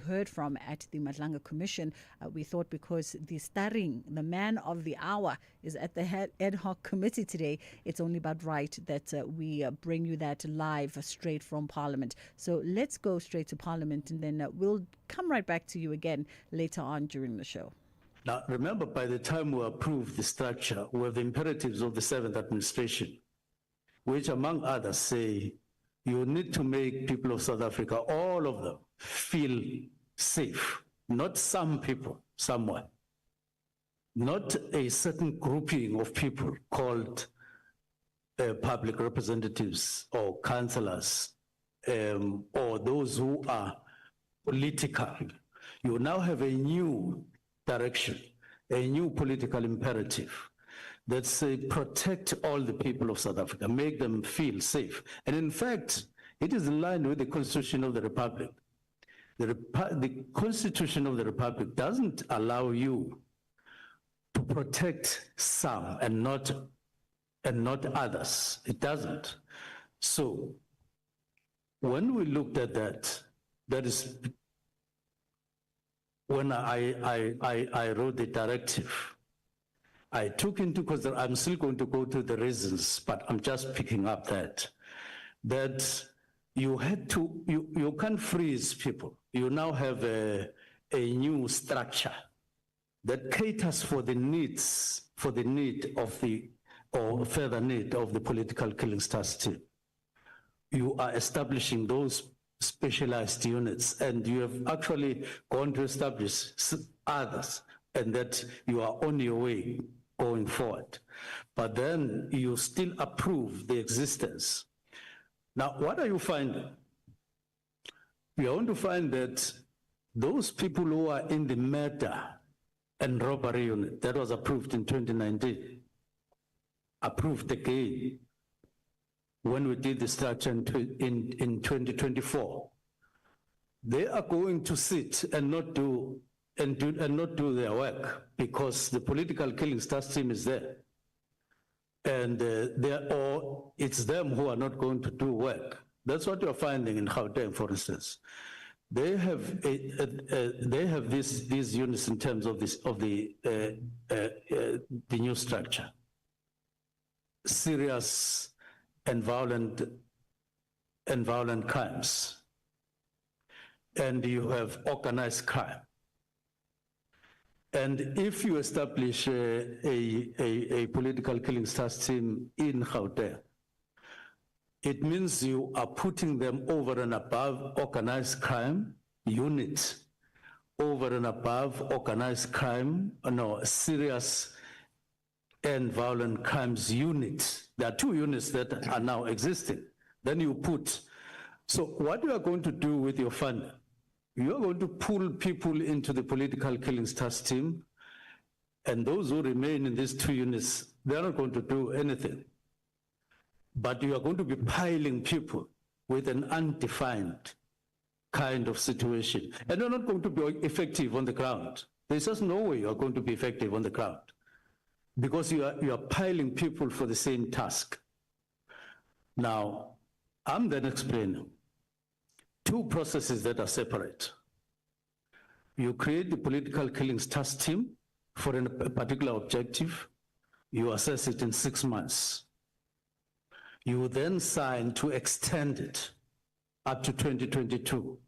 heard from at the Madlanga Commission. We thought because the man of the hour is at the ad hoc committee today, it's only about right that we bring you that live straight from Parliament. So let's go straight to Parliament, and then we'll come right back to you again later on during the show. Now, remember, by the time we approve the structure, we have the imperatives of the 7th administration, which among others say you need to make people of South Africa, all of them, feel safe. Not some people somewhere. Not a certain grouping of people called public representatives or councillors or those who are political. You now have a new direction, a new political imperative that say protect all the people of South Africa, make them feel safe. And in fact, it is in line with the Constitution of the Republic. The Constitution of the Republic doesn't allow you to protect some and not others. It doesn't. So when we looked at that, that is when I wrote the directive, I took into consideration, I'm still going to go to the reasons, but I'm just picking up that you had to, you can't freeze people. You now have a new structure that caters for the needs, for the need of the, or further need of the political killing task team. You are establishing those specialized units, and you have actually gone to establish others, and that you are on your way going forward. But then you still approve the existence. Now, what are you finding? You are going to find that those people who are in the murder and robbery unit that was approved in 2019, approved again when we did the structure in 2024, they are going to sit and not do their work because the political killing task team is there, and or it's them who are not going to do work. That's what you're finding in Gauteng, for instance. They have these units in terms of the new structure. Serious and violent crimes, and you have organized crime. And if you establish a political killing task team in Gauteng, it means you are putting them over and above organized crime units, over and above organized crime, serious and violent crimes units. There are two units that are now existing. Then you put, so what you are going to do with your funding, you are going to pull people into the political killings task team, and those who remain in these two units, they are not going to do anything. But you are going to be piling people with an undefined kind of situation, and they're not going to be effective on the ground. There's just no way you are going to be effective on the ground, because you are piling people for the same task. Now, I'm then explaining two processes that are separate. You create the political killings task team for a particular objective. You assess it in 6 months. You then sign to extend it up to 2022.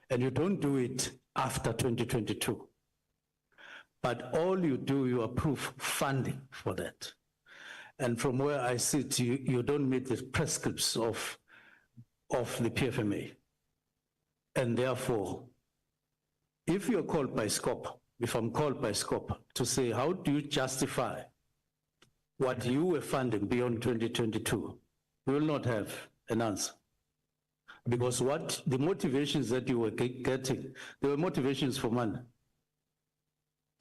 And you don't do it after 2022. But all you do, you approve funding for that. And from where I sit, you don't meet the prescripts of the PFMA. And therefore, if you're called by SCOPA, if I'm called by SCOPA to say, how do you justify what you were funding beyond 2022, you will not have an answer. Because what the motivations that you were getting, they were motivations for money.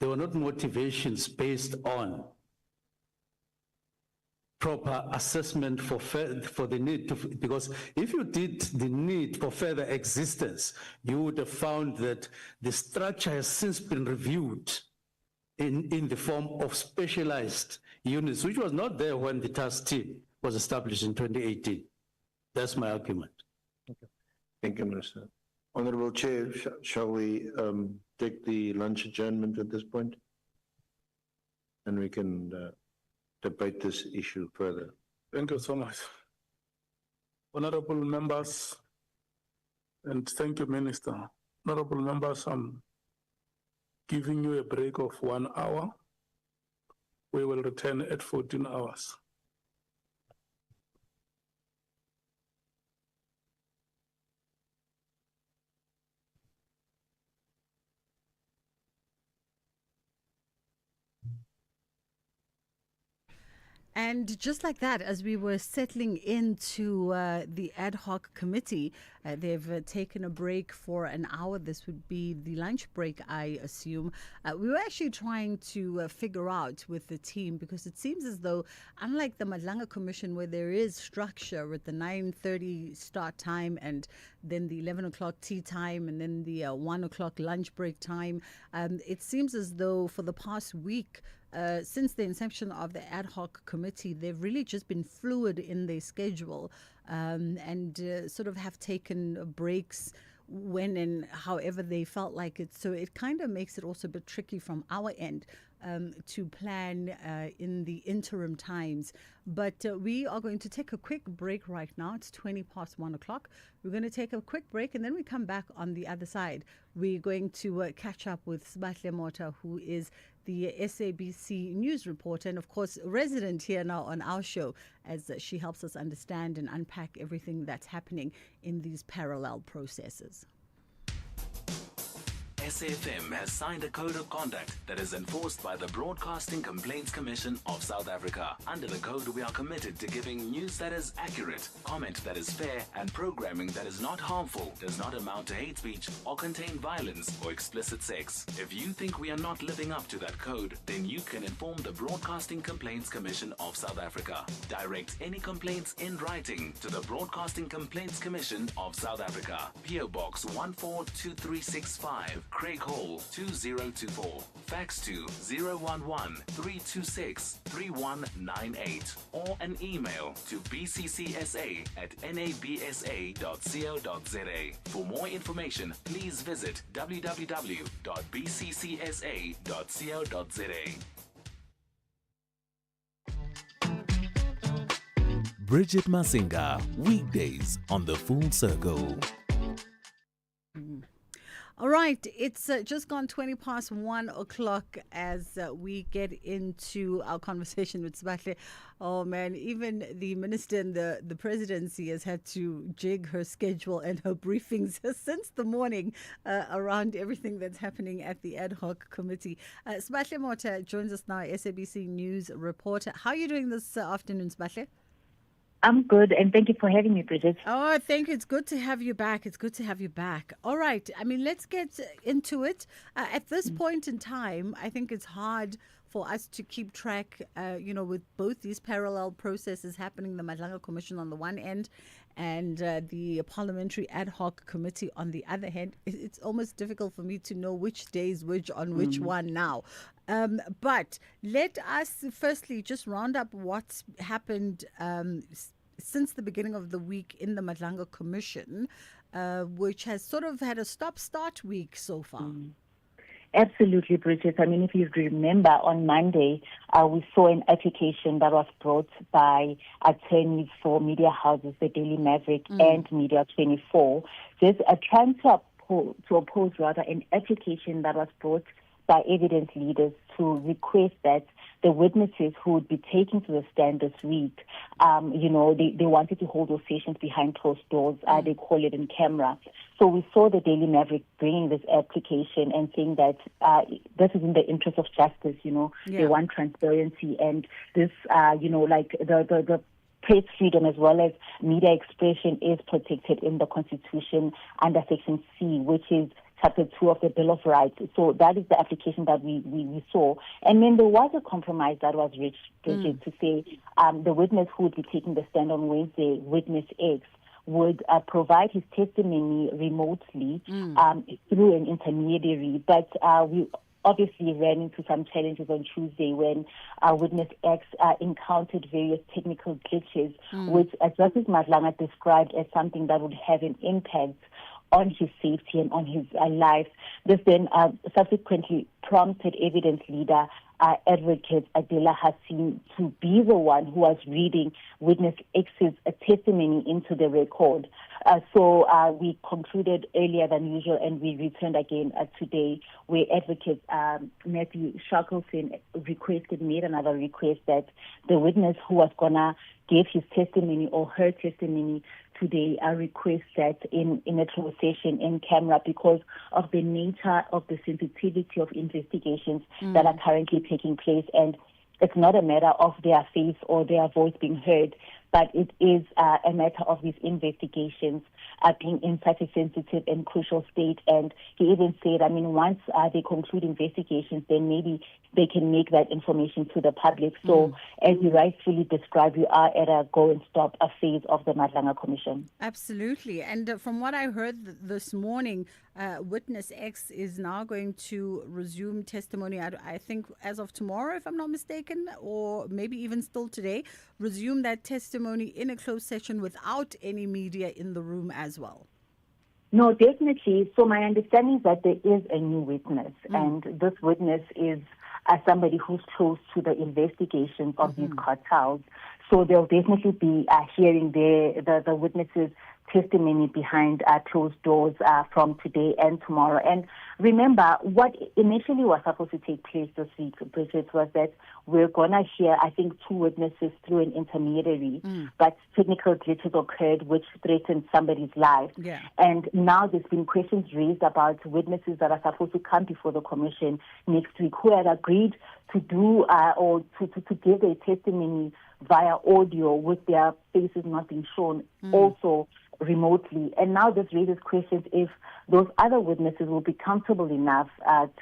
They were not motivations based on proper assessment for the need to, because if you did the need for further existence, you would have found that the structure has since been reviewed in the form of specialized units, which was not there when the task team was established in 2018. That's my argument. Okay. Thank you, Minister. Honourable Chair, shall we take the lunch adjournment at this point? And we can debate this issue further. Thank you so much. Honorable members, and thank you, Minister. Honorable members, I'm giving you a break of 1 hour. We will return at 14 hours. And just like that, as we were settling into the ad hoc committee, they've taken a break for an hour. This would be the lunch break, I assume. We were actually trying to figure out with the team, because it seems as though, unlike the Madlanga Commission, where there is structure with the 9:30 start time and then the 11 o'clock tea time and then the 1 o'clock lunch break time, it seems as though for the past week, since the inception of the ad hoc committee, they've really just been fluid in their schedule and sort of have taken breaks when and however they felt like it. So it kind of makes it also a bit tricky from our end to plan in the interim times. But we are going to take a quick break right now. It's 20 past 1 o'clock. We're going to take a quick break and then we come back on the other side. We're going to catch up with Sibahle Mota, who is the SABC news reporter and, of course, resident here now on our show, as she helps us understand and unpack everything that's happening in these parallel processes. SAFM has signed a code of conduct that is enforced by the Broadcasting Complaints Commission of South Africa. Under the code, we are committed to giving news that is accurate, comment that is fair, and programming that is not harmful, does not amount to hate speech, or contain violence or explicit sex. If you think we are not living up to that code, then you can inform the Broadcasting Complaints Commission of South Africa. Direct any complaints in writing to the Broadcasting Complaints Commission of South Africa. PO Box 142365. Craig Hall 2024. Fax to 011-326-3198 or an email to bccsa@nabsa.co.za. For more information, please visit www.bccsa.co.za. Bridget Masinga, weekdays on The Full Circle. All right, it's just gone 20 past 1 o'clock as we get into our conversation with Sibahle. Oh man, even the minister in the presidency has had to jig her schedule and her briefings since the morning around everything that's happening at the ad hoc committee. Sibahle Mota joins us now, SABC News reporter. How are you doing this afternoon, Sibahle? I'm good, and thank you for having me, Bridget. Oh, thank you. It's good to have you back. All right. I mean, let's get into it. At this point in time, I think it's hard for us to keep track, with both these parallel processes happening, the Madlanga Commission on the one end and the Parliamentary Ad Hoc Committee on the other hand. It's almost difficult for me to know which day is which on which one now. But let us firstly just round up what's happened since the beginning of the week in the Madlanga Commission, which has sort of had a stop-start week so far. Absolutely, Bridget. I mean, if you remember, on Monday, we saw an application that was brought by attorneys for media houses, the Daily Maverick and Media 24. There's trying to oppose an application that was brought by evidence leaders to request that the witnesses who would be taken to the stand this week, they wanted to hold those sessions behind closed doors. They call it in camera. So we saw the Daily Maverick bringing this application and saying that this is in the interest of justice. They want transparency, and this, the press freedom as well as media expression is protected in the Constitution under Section C, which is Chapter 2 of the Bill of Rights. So that is the application that we saw. And then there was a compromise that was reached, Bridget, to say the witness who would be taking the stand on Wednesday, witness X, would provide his testimony remotely through an intermediary. But we obviously ran into some challenges on Tuesday when witness X encountered various technical glitches, which Justice Madlanga described as something that would have an impact on his safety and on his life. This then subsequently prompted evidence leader Advocate Adela Hassim to be the one who was reading witness X's testimony into the record. So we concluded earlier than usual, and we returned again today, where Advocate Matthew Shackleton made another request that the witness who was going to give his testimony or her testimony today request that in a closed session in camera because of the nature of the sensitivity of investigations that are currently taking place. And it's not a matter of their face or their voice being heard, but it is a matter of these investigations being in such a sensitive and crucial state. And he even said, once they conclude investigations, then maybe they can make that information to the public. So as you rightfully described, you are at a go and stop a phase of the Madlanga Commission. Absolutely. And from what I heard this morning, Witness X is now going to resume testimony, I think as of tomorrow, if I'm not mistaken, or maybe even still today, resume that testimony in a closed session without any media in the room as well. No, definitely. So my understanding is that there is a new witness, and this witness is somebody who's close to the investigations of these cartels. So they'll definitely be hearing the witnesses' testimony behind closed doors from today and tomorrow. And remember, what initially was supposed to take place this week, Bridget, was that we're going to hear, I think, 2 witnesses through an intermediary, but technical glitches occurred which threatened somebody's life. Yeah. And now there's been questions raised about witnesses that are supposed to come before the commission next week who had agreed to do or to give their testimony via audio with their faces not being shown also remotely. And now this raises questions if those other witnesses will be comfortable enough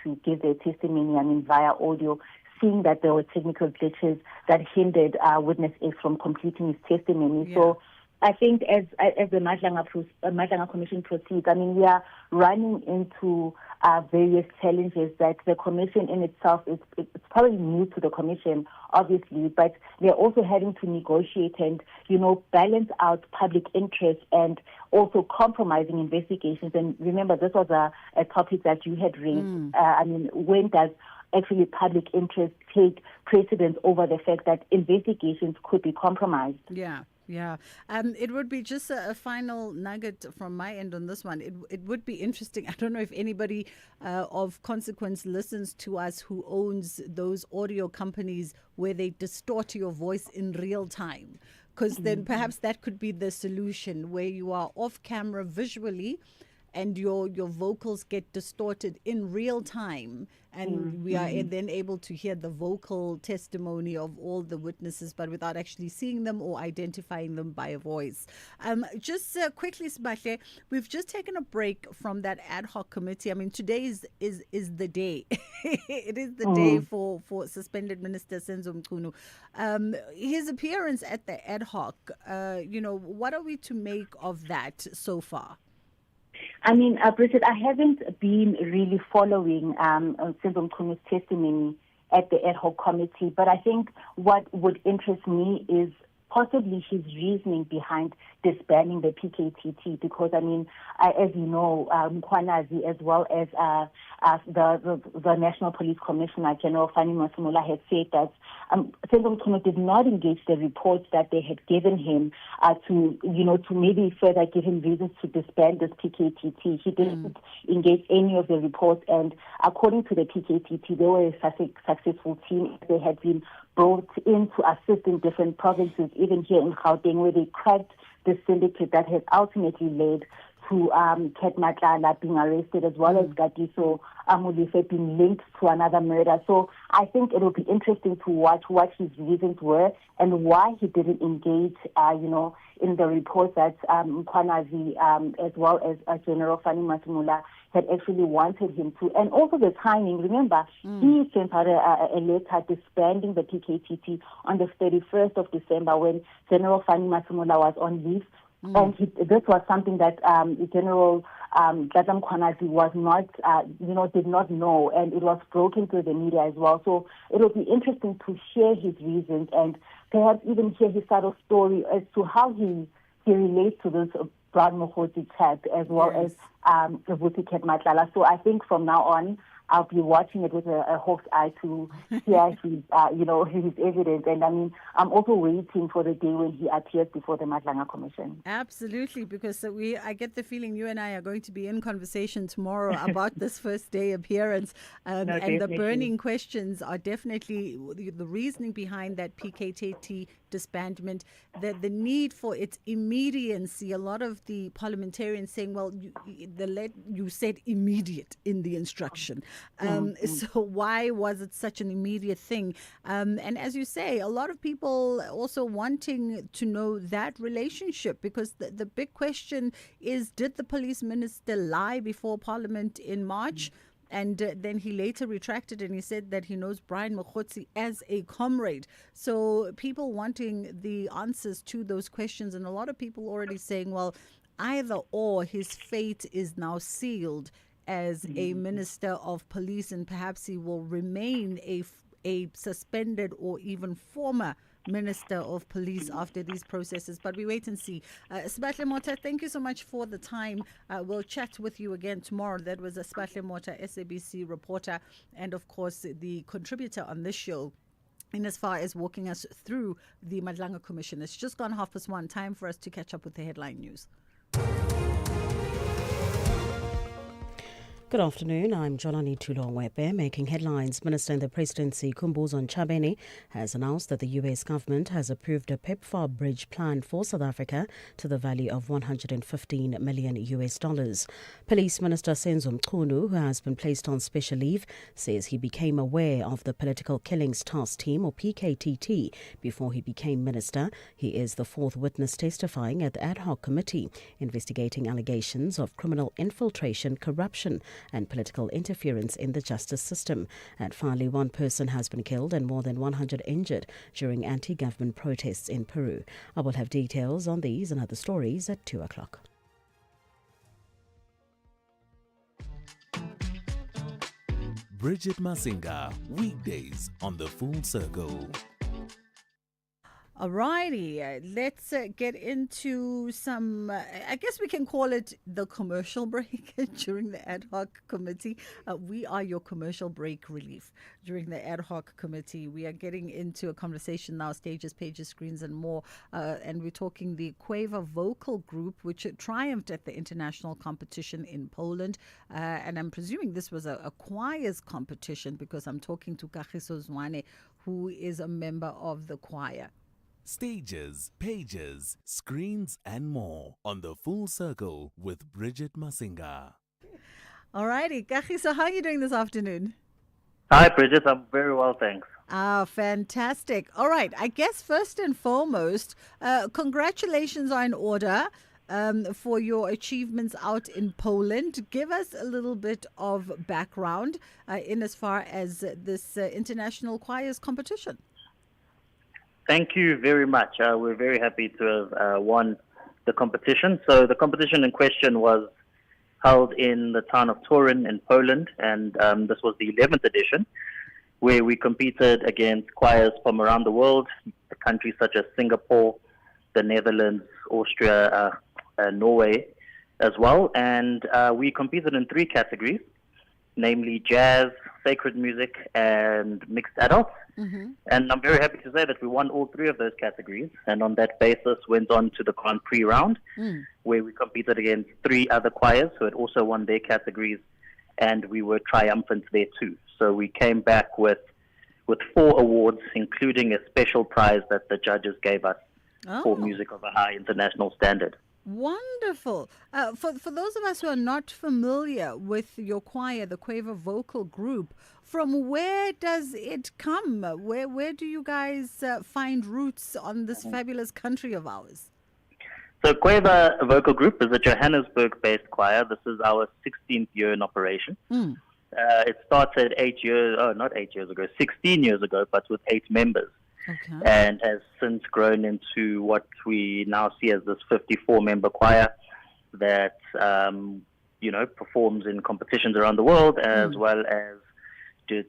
to give their testimony, via audio, seeing that there were technical glitches that hindered witness X from completing his testimony. Yeah. So I think as the Madlanga Commission proceeds, we are running into various challenges that the commission in itself it's probably new to the commission, obviously, but they're also having to negotiate and balance out public interest and also compromising investigations. And remember, this was a topic that you had raised. When does actually public interest take precedence over the fact that investigations could be compromised? Yeah. Yeah. It would be just a final nugget from my end on this one. It would be interesting. I don't know if anybody of consequence listens to us who owns those audio companies where they distort your voice in real time. Because then perhaps that could be the solution where you are off camera visually and your vocals get distorted in real time. And we are then able to hear the vocal testimony of all the witnesses, but without actually seeing them or identifying them by a voice. Just quickly, Sibahle, we've just taken a break from that ad hoc committee. Today is the day. It is the day for suspended Minister Senzo Mchunu. His appearance at the ad hoc, what are we to make of that so far? Bridget, I haven't been really following Senzo Mchunu's testimony at the ad hoc committee, but I think what would interest me is possibly his reasoning behind disbanding the PKTT, because as you know, Mkhwanazi as well as the National Police Commissioner General Fani Masinga had said that Senzo Mchunu did not engage the reports that they had given him to maybe further give him reasons to disband this PKTT. He didn't engage any of the reports, and according to the PKTT, they were a successful team. They had been brought in to assist in different provinces, even here in Gauteng, where they cracked the syndicate that has ultimately led to Ket Matlala being arrested, as well as Gatiso Amulife being linked to another murder. So I think it will be interesting to watch what his reasons were and why he didn't engage, in the report that Mkhwanazi, as well as General Fani Masinga, had actually wanted him to. And also the timing. Remember, he sent out a letter disbanding the PKTT on the 31st of December when General Fani Masinga was on leave. And this was something that General Tata Mkhwanazi was not, did not know, and it was broken through the media as well. So it will be interesting to hear his reasons and perhaps even hear his side of story as to how he relates to this Brian Mokgotsi chat, as well as Vusiket Matlala. So I think from now on, I'll be watching it with a hawk's eye to hear his, his evidence. And I mean, I'm also waiting for the day when he appears before the Matlanga Commission. Absolutely, because I get the feeling you and I are going to be in conversation tomorrow about this first day appearance. And the burning questions are definitely the reasoning behind that PKTT disbandment, the need for its immediacy. A lot of the parliamentarians saying, well, you said immediate in the instruction. So why was it such an immediate thing? And as you say, a lot of people also wanting to know that relationship, because the big question is, did the police minister lie before Parliament in March? And then he later retracted and he said that he knows Brian Mokgotsi as a comrade. So people wanting the answers to those questions, and a lot of people already saying, well, either or, his fate is now sealed as a minister of police, and perhaps he will remain a suspended or even former Minister of Police after these processes. But we wait and see. Sibahle Mota, thank you so much for the time. We'll chat with you again tomorrow. That was Sibahle Mota, SABC reporter, and of course the contributor on this show, in as far as walking us through the Matlanga Commission. It's just gone 1:30. Time for us to catch up with the headline news. Good afternoon, I'm Jolani Tulongwepe. Making headlines, Minister in the Presidency Khumbuzo Ntshavheni has announced that the US government has approved a PEPFAR bridge plan for South Africa to the value of $115 million. Police Minister Senzo Mchunu, who has been placed on special leave, says he became aware of the Political Killings Task Team, or PKTT, before he became minister. He is the fourth witness testifying at the ad hoc committee investigating allegations of criminal infiltration, corruption and political interference in the justice system. And finally, one person has been killed and more than 100 injured during anti-government protests in Peru. I will have details on these and other stories at 2 o'clock. Bridget Masinga, weekdays on The Full Circle. Alrighty, let's get into some, I guess we can call it the commercial break during the ad hoc committee. We are your commercial break relief during the ad hoc committee. We are getting into a conversation now, stages, pages, screens and more. And we're talking the Quaver vocal group, which triumphed at the international competition in Poland. And I'm presuming this was a choirs competition, because I'm talking to Kagiso Zwane, who is a member of the choir. Stages, pages, screens and more on The Full Circle with Bridget Masinga. Alrighty, Kagiso, how are you doing this afternoon? Hi, Bridget. I'm very well, thanks. Fantastic. All right, I guess first and foremost, congratulations are in order for your achievements out in Poland. Give us a little bit of background in as far as this international choirs competition. Thank you very much. We're very happy to have won the competition. So the competition in question was held in the town of Turin in Poland, and this was the 11th edition, where we competed against choirs from around the world, countries such as Singapore, the Netherlands, Austria, Norway as well. And we competed in 3 categories, namely jazz, sacred music, and mixed adults. Mm-hmm. And I'm very happy to say that we won all 3 of those categories, and on that basis went on to the Grand Prix round, where we competed against 3 other choirs who had also won their categories, and we were triumphant there too. So we came back with 4 awards, including a special prize that the judges gave us for music of a high international standard. Wonderful. For those of us who are not familiar with your choir, the Quaver vocal group, from where does it come? Where do you guys find roots on this fabulous country of ours? So Quaver Vocal Group is a Johannesburg-based choir. This is our 16th year in operation. It started 16 years ago, but with 8 members. Okay. And has since grown into what we now see as this 54-member choir that, performs in competitions around the world, as well as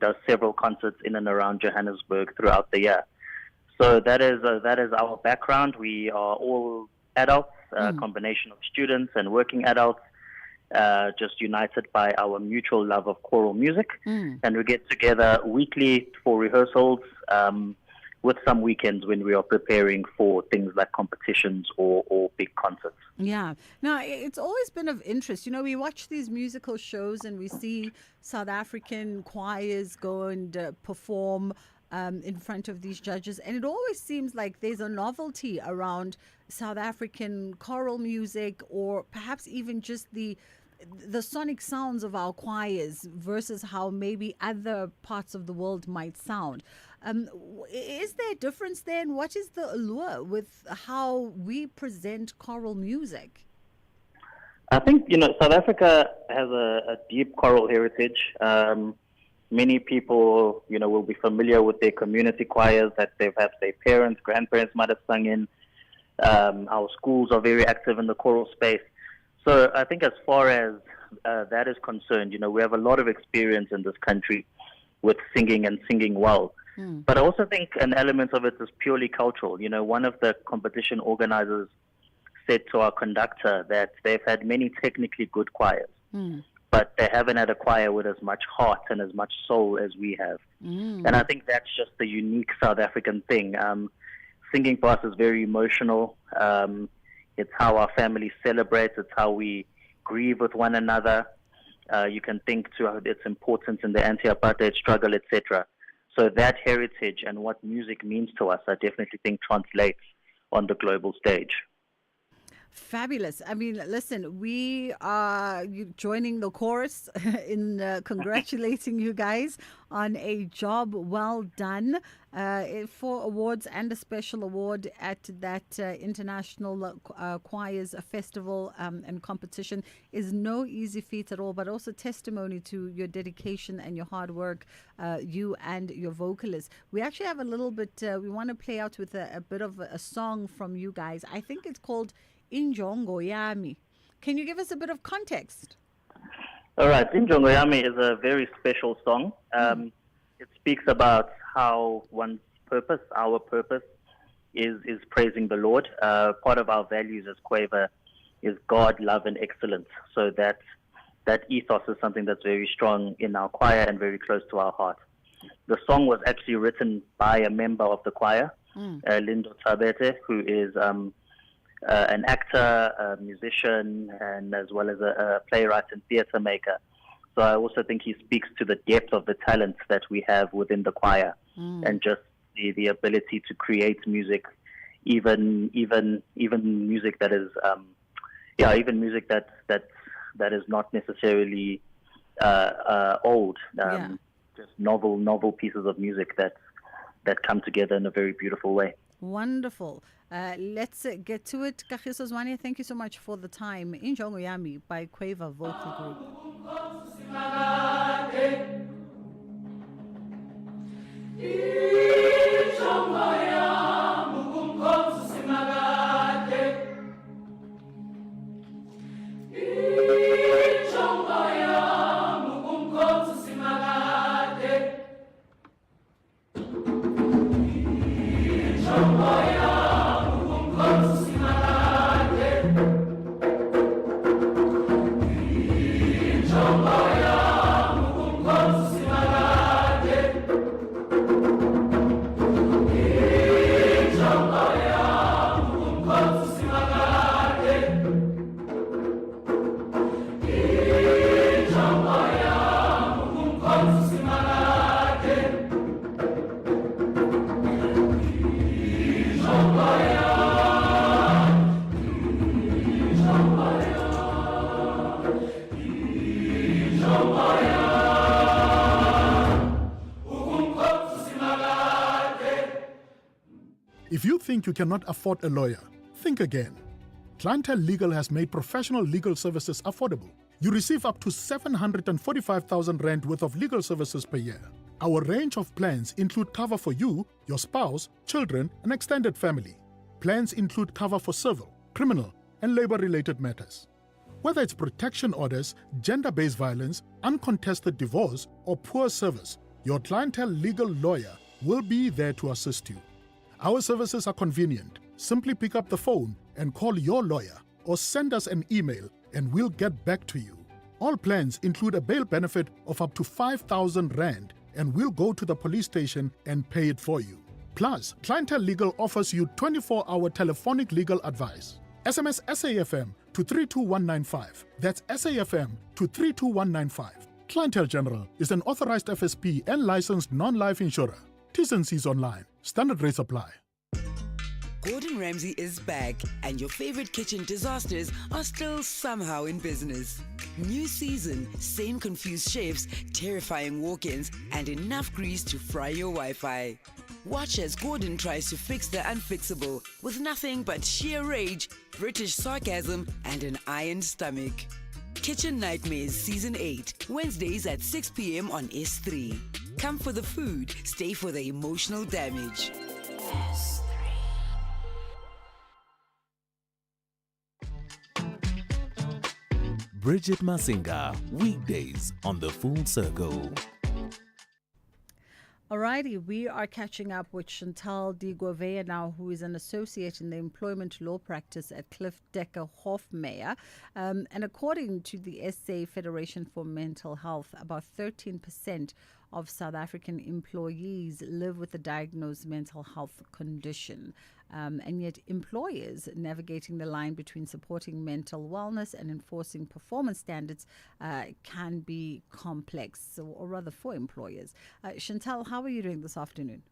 does several concerts in and around Johannesburg throughout the year. So that is our background. We are all adults a combination of students and working adults, just united by our mutual love of choral music. And we get together weekly for rehearsals, with some weekends when we are preparing for things like competitions or big concerts. Yeah. Now, it's always been of interest. You know, we watch these musical shows and we see South African choirs go and perform in front of these judges. And it always seems like there's a novelty around South African choral music, or perhaps even just the sonic sounds of our choirs versus how maybe other parts of the world might sound. Is there a difference there, and what is the allure with how we present choral music? I think, South Africa has a deep choral heritage. Many people, will be familiar with their community choirs that they've had their parents, grandparents might have sung in. Our schools are very active in the choral space. So I think as far as that is concerned, we have a lot of experience in this country with singing and singing well. But I also think an element of it is purely cultural. One of the competition organizers said to our conductor that they've had many technically good choirs, but they haven't had a choir with as much heart and as much soul as we have. And I think that's just the unique South African thing. Singing for us is very emotional. It's how our family celebrates. It's how we grieve with one another. You can think to its importance in the anti-apartheid struggle, etc. So that heritage and what music means to us, I definitely think translates on the global stage. Fabulous. I mean, listen, we are joining the chorus in congratulating you guys on a job well done for awards, and a special award at that International Choirs Festival and competition is no easy feat at all, but also testimony to your dedication and your hard work, you and your vocalists. We actually have a little bit, we want to play out with a bit of a song from you guys. I think it's called Injongo Yami. Can you give us a bit of context? All right. Injongo Yami is a very special song. It speaks about how one's purpose, our purpose, is praising the Lord. Part of our values as Quaver is God, love, and excellence. So that ethos is something that's very strong in our choir and very close to our heart. The song was actually written by a member of the choir, Lindo Tabete, who is an actor, a musician, and as well as a playwright and theatre maker. So I also think he speaks to the depth of the talents that we have within the choir, and just the ability to create music, even music that is, even music that is not necessarily old, just novel pieces of music that come together in a very beautiful way. Wonderful. Let's get to it. Kagiso Zwane, thank you so much for the time. Injongo Yami by Quaver Vocal Group. If you think you cannot afford a lawyer, think again. Clientele Legal has made professional legal services affordable. You receive up to 745,000 Rand worth of legal services per year. Our range of plans include cover for you, your spouse, children, and extended family. Plans include cover for civil, criminal, and labor-related matters. Whether it's protection orders, gender-based violence, uncontested divorce, or poor service, your Clientele Legal lawyer will be there to assist you. Our services are convenient. Simply pick up the phone and call your lawyer or send us an email and we'll get back to you. All plans include a bail benefit of up to 5,000 Rand and we'll go to the police station and pay it for you. Plus, Clientele Legal offers you 24-hour telephonic legal advice. SMS SAFM to 32195. That's SAFM to 32195. Clientele General is an authorized FSP and licensed non-life insurer. T's and C's online. Standard rates apply. Gordon Ramsay is back, and your favorite kitchen disasters are still somehow in business. New season, same confused chefs, terrifying walk-ins, and enough grease to fry your Wi-Fi. Watch as Gordon tries to fix the unfixable with nothing but sheer rage, British sarcasm, and an iron stomach. Kitchen Nightmares Season 8, Wednesdays at 6 p.m. on S3. Come for the food, stay for the emotional damage. Bridget Masinga, weekdays on The Full Circle. Alrighty, we are catching up with Chantal de Gouveia now, who is an associate in the employment law practice at Cliff Decker Hofmeyr. And according to the SA Federation for Mental Health, about 13% of South African employees live with a diagnosed mental health condition. And yet employers navigating the line between supporting mental wellness and enforcing performance standards can be complex, or rather for employers. Chantal, how are you doing this afternoon?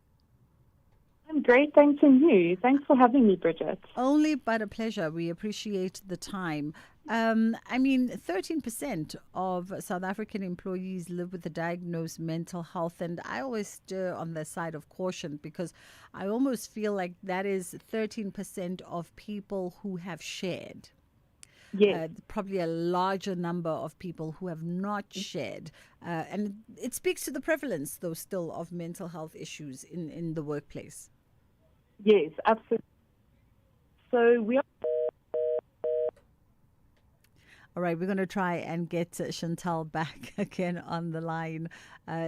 I'm great, thanks, and you. Thanks for having me, Bridget. Only but a pleasure. We appreciate the time. 13% of South African employees live with a diagnosed mental health, and I always stir on the side of caution because I almost feel like that is 13% of people who have shared. Yes. Probably a larger number of people who have not shared. And it speaks to the prevalence, though, still of mental health issues in the workplace. Yes, absolutely. So we are... All right, we're going to try and get Chantal back again on the line.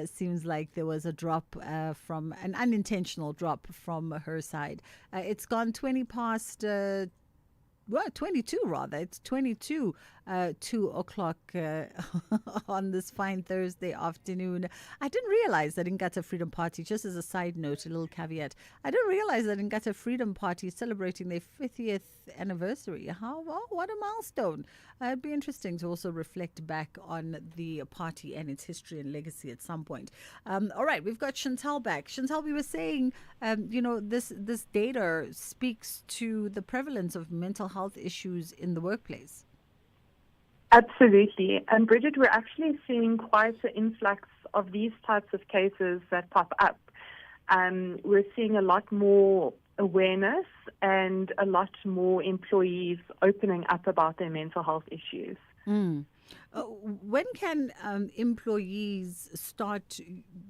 Seems like there was a drop from an unintentional drop from her side. It's gone 20 past... 22 rather. It's 2 o'clock on this fine Thursday afternoon. I didn't realize that Inkatha Freedom Party, just as a side note, a little caveat, I didn't realize that Inkatha Freedom Party is celebrating their 50th anniversary. What a milestone. It'd be interesting to also reflect back on the party and its history and legacy at some point. All right, we've got Chantal back. Chantal, we were saying, this data speaks to the prevalence of mental health issues in the workplace. Absolutely. And Bridget, we're actually seeing quite an influx of these types of cases that pop up. We're seeing a lot more awareness and a lot more employees opening up about their mental health issues. When can employees start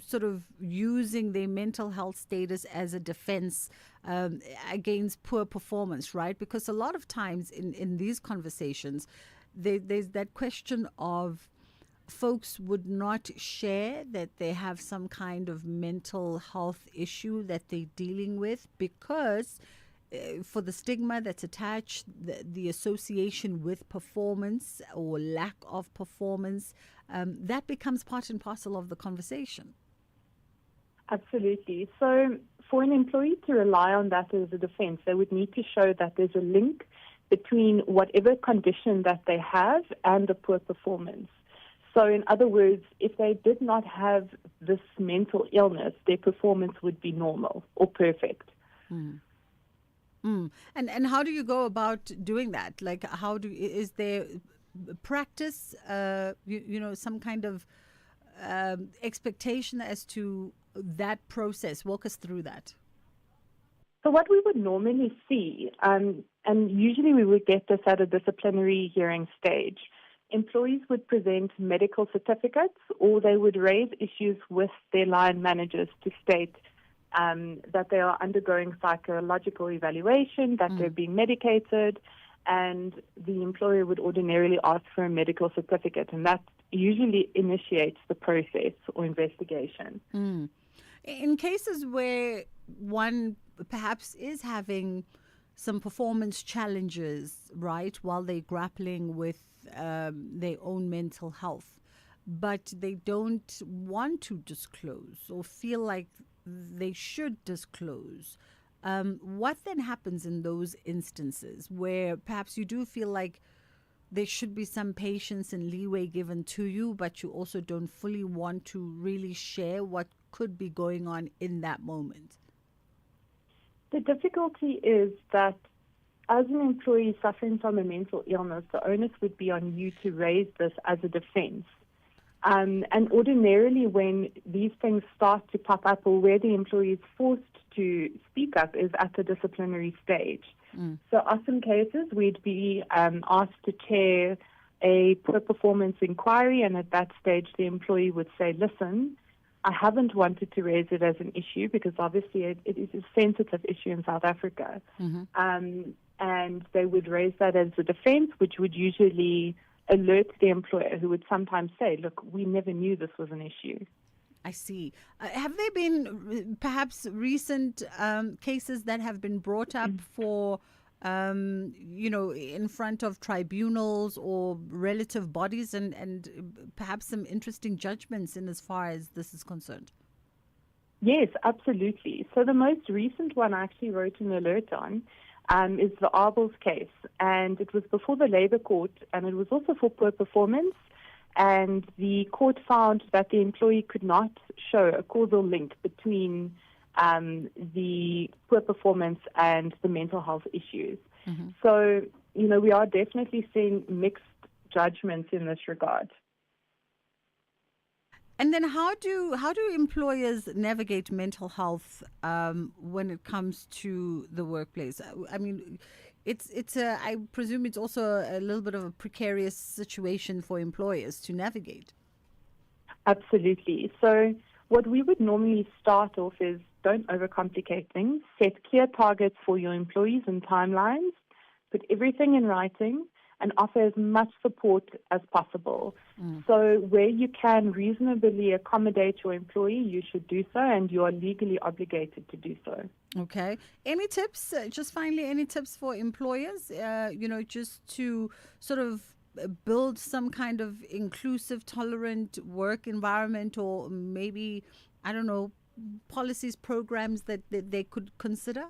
sort of using their mental health status as a defense against poor performance, right? Because a lot of times in these conversations, there's that question of folks would not share that they have some kind of mental health issue that they're dealing with because for the stigma that's attached, the association with performance or lack of performance, that becomes part and parcel of the conversation. Absolutely. So for an employee to rely on that as a defense, they would need to show that there's a link between whatever condition that they have and the poor performance. So in other words, if they did not have this mental illness, their performance would be normal or perfect. And how do you go about doing that? Like, is there practice, some kind of expectation as to that process? Walk us through that. So what we would normally see, and usually we would get this at a disciplinary hearing stage, employees would present medical certificates or they would raise issues with their line managers to state that they are undergoing psychological evaluation, that they're being medicated, and the employer would ordinarily ask for a medical certificate, and that usually initiates the process or investigation. In cases where one perhaps is having some performance challenges, right, while they're grappling with their own mental health, but they don't want to disclose or feel like they should disclose. What then happens in those instances where perhaps you do feel like there should be some patience and leeway given to you, but you also don't fully want to really share what could be going on in that moment? The difficulty is that as an employee suffering from a mental illness, the onus would be on you to raise this as a defense. And ordinarily when these things start to pop up or where the employee is forced to speak up is at the disciplinary stage. So often cases we'd be asked to chair a poor performance inquiry, and at that stage the employee would say, listen, I haven't wanted to raise it as an issue because obviously it is a sensitive issue in South Africa. And they would raise that as a defense, which would usually alert the employer, who would sometimes say, look, we never knew this was an issue. I see. Have there been perhaps recent cases that have been brought up for, in front of tribunals or relative bodies and perhaps some interesting judgments in as far as this is concerned? Yes, absolutely. So the most recent one I actually wrote an alert on is the Arbels case, and it was before the Labour Court, and it was also for poor performance. And the court found that the employee could not show a causal link between the poor performance and the mental health issues. So, we are definitely seeing mixed judgments in this regard. And then how do employers navigate mental health when it comes to the workplace? I mean, I presume it's also a little bit of a precarious situation for employers to navigate. Absolutely. So what we would normally start off is don't overcomplicate things. Set clear targets for your employees and timelines. Put everything in writing and offer as much support as possible. So where you can reasonably accommodate your employee, you should do so, and you are legally obligated to do so. Okay. Any tips, just finally, any tips for employers, just to sort of build some kind of inclusive, tolerant work environment, or maybe, I don't know, policies, programs that they could consider?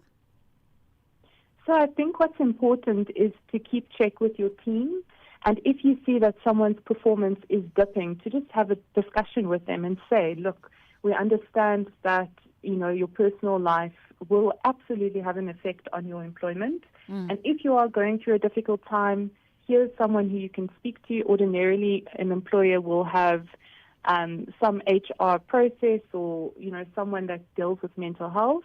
So I think what's important is to keep check with your team. And if you see that someone's performance is dipping, to just have a discussion with them and say, look, we understand that, your personal life will absolutely have an effect on your employment. And if you are going through a difficult time, here's someone who you can speak to. Ordinarily, an employer will have some HR process or, someone that deals with mental health.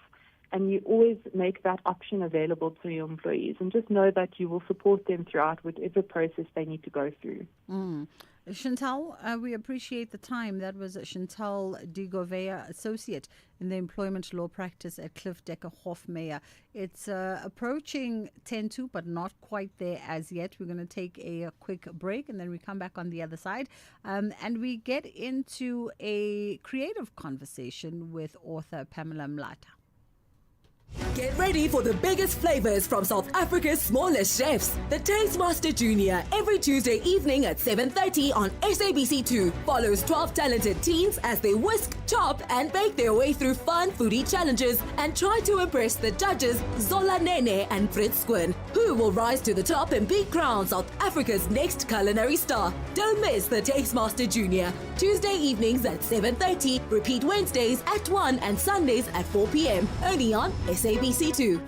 And you always make that option available to your employees, and just know that you will support them throughout whatever process they need to go through. Chantal, we appreciate the time. That was Chantal de Govea, Associate in the Employment Law Practice at Cliff Decker Hofmeyer. It's approaching 10-2, but not quite there as yet. We're going to take a quick break, and then we come back on the other side. And we get into a creative conversation with author Pamela Mlata. Get ready for the biggest flavors from South Africa's smallest chefs. The Taste Master Junior, every Tuesday evening at 7:30 on SABC2, follows 12 talented teens as they whisk, chop and bake their way through fun foodie challenges and try to impress the judges Zola Nene and Fritz Quinn, who will rise to the top and be crowned South Africa's next culinary star. Don't miss the Taste Master Junior, Tuesday evenings at 7:30, repeat Wednesdays at 1 and Sundays at 4 p.m. only on SABC2.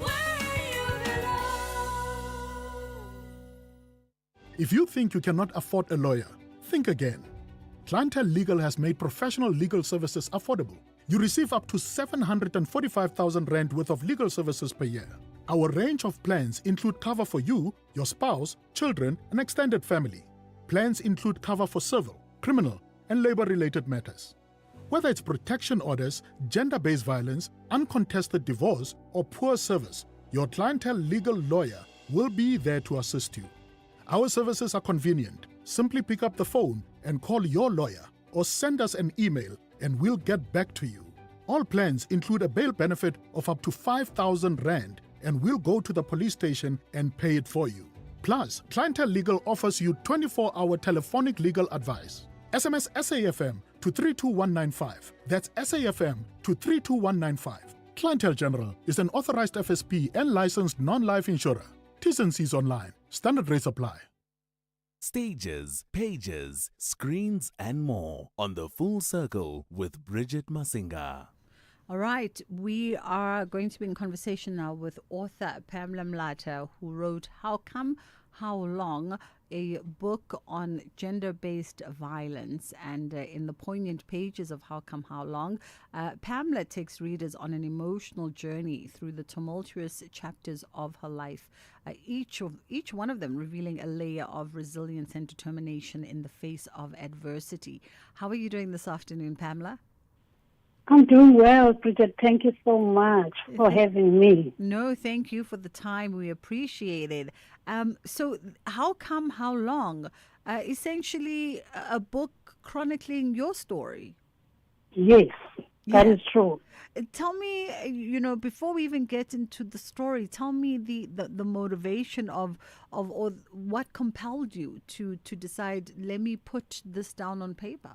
If you think you cannot afford a lawyer, think again. Clientele Legal has made professional legal services affordable. You receive up to 745,000 rand worth of legal services per year. Our range of plans include cover for you, your spouse, children, and extended family. Plans include cover for civil, criminal, and labor-related matters. Whether it's protection orders, gender-based violence, uncontested divorce, or poor service, your Clientele Legal lawyer will be there to assist you. Our services are convenient. Simply pick up the phone and call your lawyer or send us an email and we'll get back to you. All plans include a bail benefit of up to 5,000 rand and we'll go to the police station and pay it for you. Plus, Clientele Legal offers you 24-hour telephonic legal advice. SMS SAFM to 32195. That's SAFM to 32195. Clientele General is an authorized FSP and licensed non-life insurer. T's and C's online. Standard rates apply. Stages, pages, screens, and more on The Full Circle with Bridget Masinga. All right, we are going to be in conversation now with author Pamela Mlata, who wrote How Come, How Long, a book on gender-based violence. And in the poignant pages of How Come, How Long, Pamela takes readers on an emotional journey through the tumultuous chapters of her life, each one of them revealing a layer of resilience and determination in the face of adversity. How are you doing this afternoon, Pamela? I'm doing well, Bridget. Thank you so much for having me. No, thank you for the time. We appreciate it. So How Come, How Long? Essentially a book chronicling your story. Yes, that is true. Tell me, before we even get into the story, tell me the motivation of or what compelled you to decide, let me put this down on paper.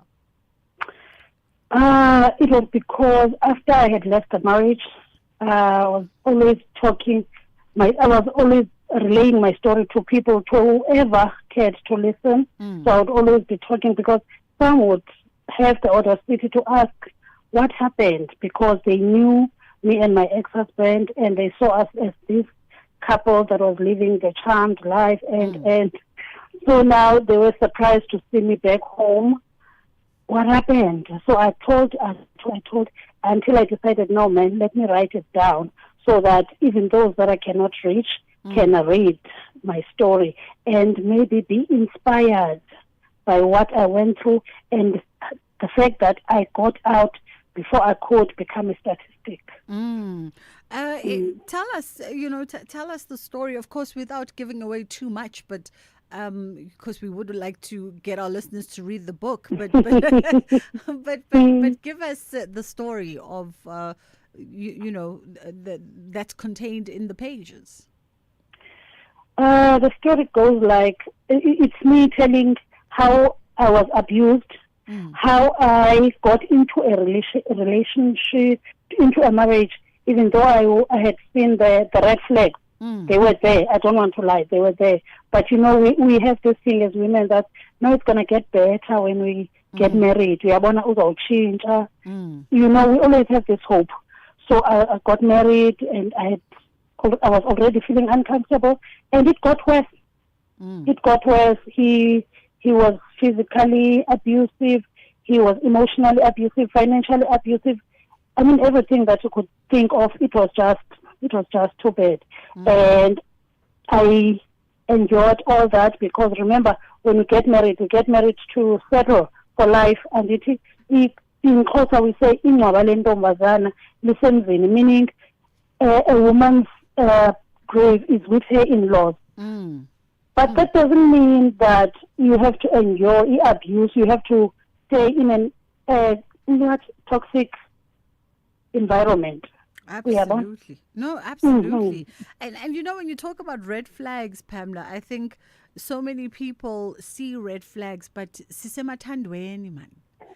It was because after I had left the marriage, I was always relaying my story to people, to whoever cared to listen. So I would always be talking, because some would have the audacity to ask what happened, because they knew me and my ex-husband, and they saw us as this couple that was living the charmed life, and so now they were surprised to see me back home. What happened? So I told until I decided, no, man, let me write it down so that even those that I cannot reach can read my story and maybe be inspired by what I went through and the fact that I got out before I could become a statistic. Tell us, tell us the story, of course, without giving away too much, but because we would like to get our listeners to read the book, but give us the story of that's contained in the pages. The story goes like, it's me telling how I was abused, how I got into a relationship, into a marriage, even though I had seen the red flags. They were there. I don't want to lie. They were there. But, we have this thing as women that, no, it's going to get better when we get married. We are going to change. We always have this hope. So I got married, and I was already feeling uncomfortable, and it got worse. It got worse. He was physically abusive. He was emotionally abusive, financially abusive. I mean, everything that you could think of, it was just too bad. And I enjoyed all that, because remember, when we get married to settle for life, and in Xhosa we say ingcwaba lentombazana lisemzini, meaning a woman's grave is with her in-laws. But that doesn't mean that you have to endure abuse. You have to stay in an toxic environment. Absolutely. No, absolutely. And when you talk about red flags, Pamela, I think so many people see red flags, but sisemathandweni man.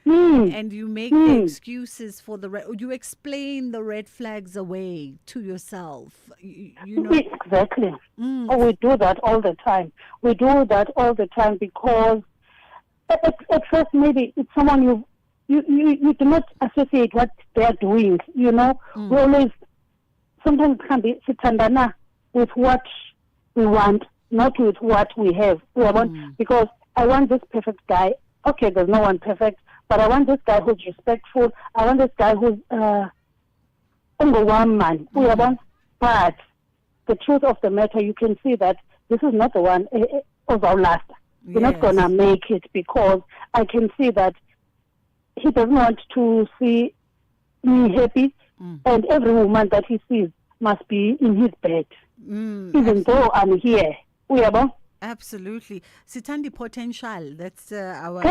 And you make the excuses for you explain the red flags away to yourself. Exactly. We do that all the time. Because at first maybe it's someone you do not associate what they are doing. We always, sometimes it can be sitandana with what we want, not with what we have. Because I want this perfect guy. Okay, there's no one perfect, but I want this guy who's respectful. I want this guy who's one man. But the truth of the matter, you can see that this is not the one of our last. We're not gonna make it, because I can see that he doesn't want to see me happy, and every woman that he sees must be in his bed, even though I'm here. Absolutely. Sithandi Potential, that's our...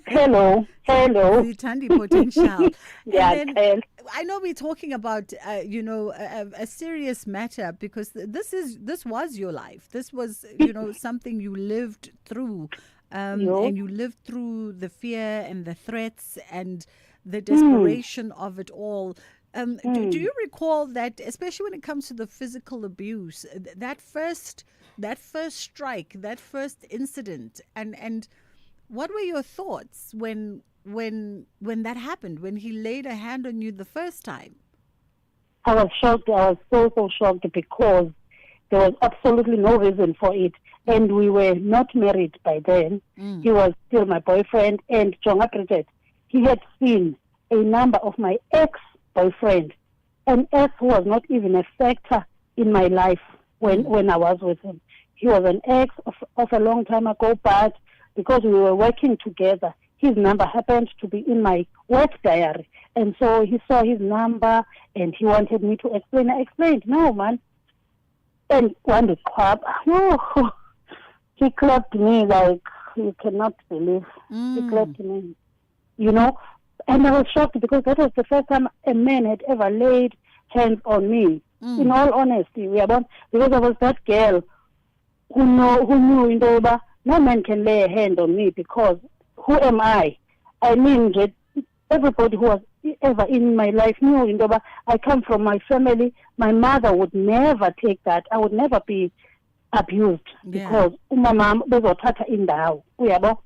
Hello. Sithandi Potential. Yeah, And then, I know we're talking about, a serious matter because this was your life. This was, something you lived through. And you lived through the fear and the threats and the desperation of it all. Do you recall that, especially when it comes to the physical abuse, that first strike, that first incident, and what were your thoughts when that happened, when he laid a hand on you the first time? I was shocked. I was so shocked because there was absolutely no reason for it. And we were not married by then. He was still my boyfriend. And Jonga Bridget, he had seen a number of my ex-boyfriend. And ex was not even a factor in my life when I was with him. He was an ex of a long time ago, but because we were working together, his number happened to be in my work diary. And so he saw his number and he wanted me to explain. I explained, no, man. And one day, he clapped me like you cannot believe. He clapped me, and I was shocked because that was the first time a man had ever laid hands on me. In all honesty, because I was that girl who knew no man can lay a hand on me because who am I? I mean, everybody who was ever in my life knew I come from my family. My mother would never take that. I would never be abused because my mom bezothatha indawo uyabo.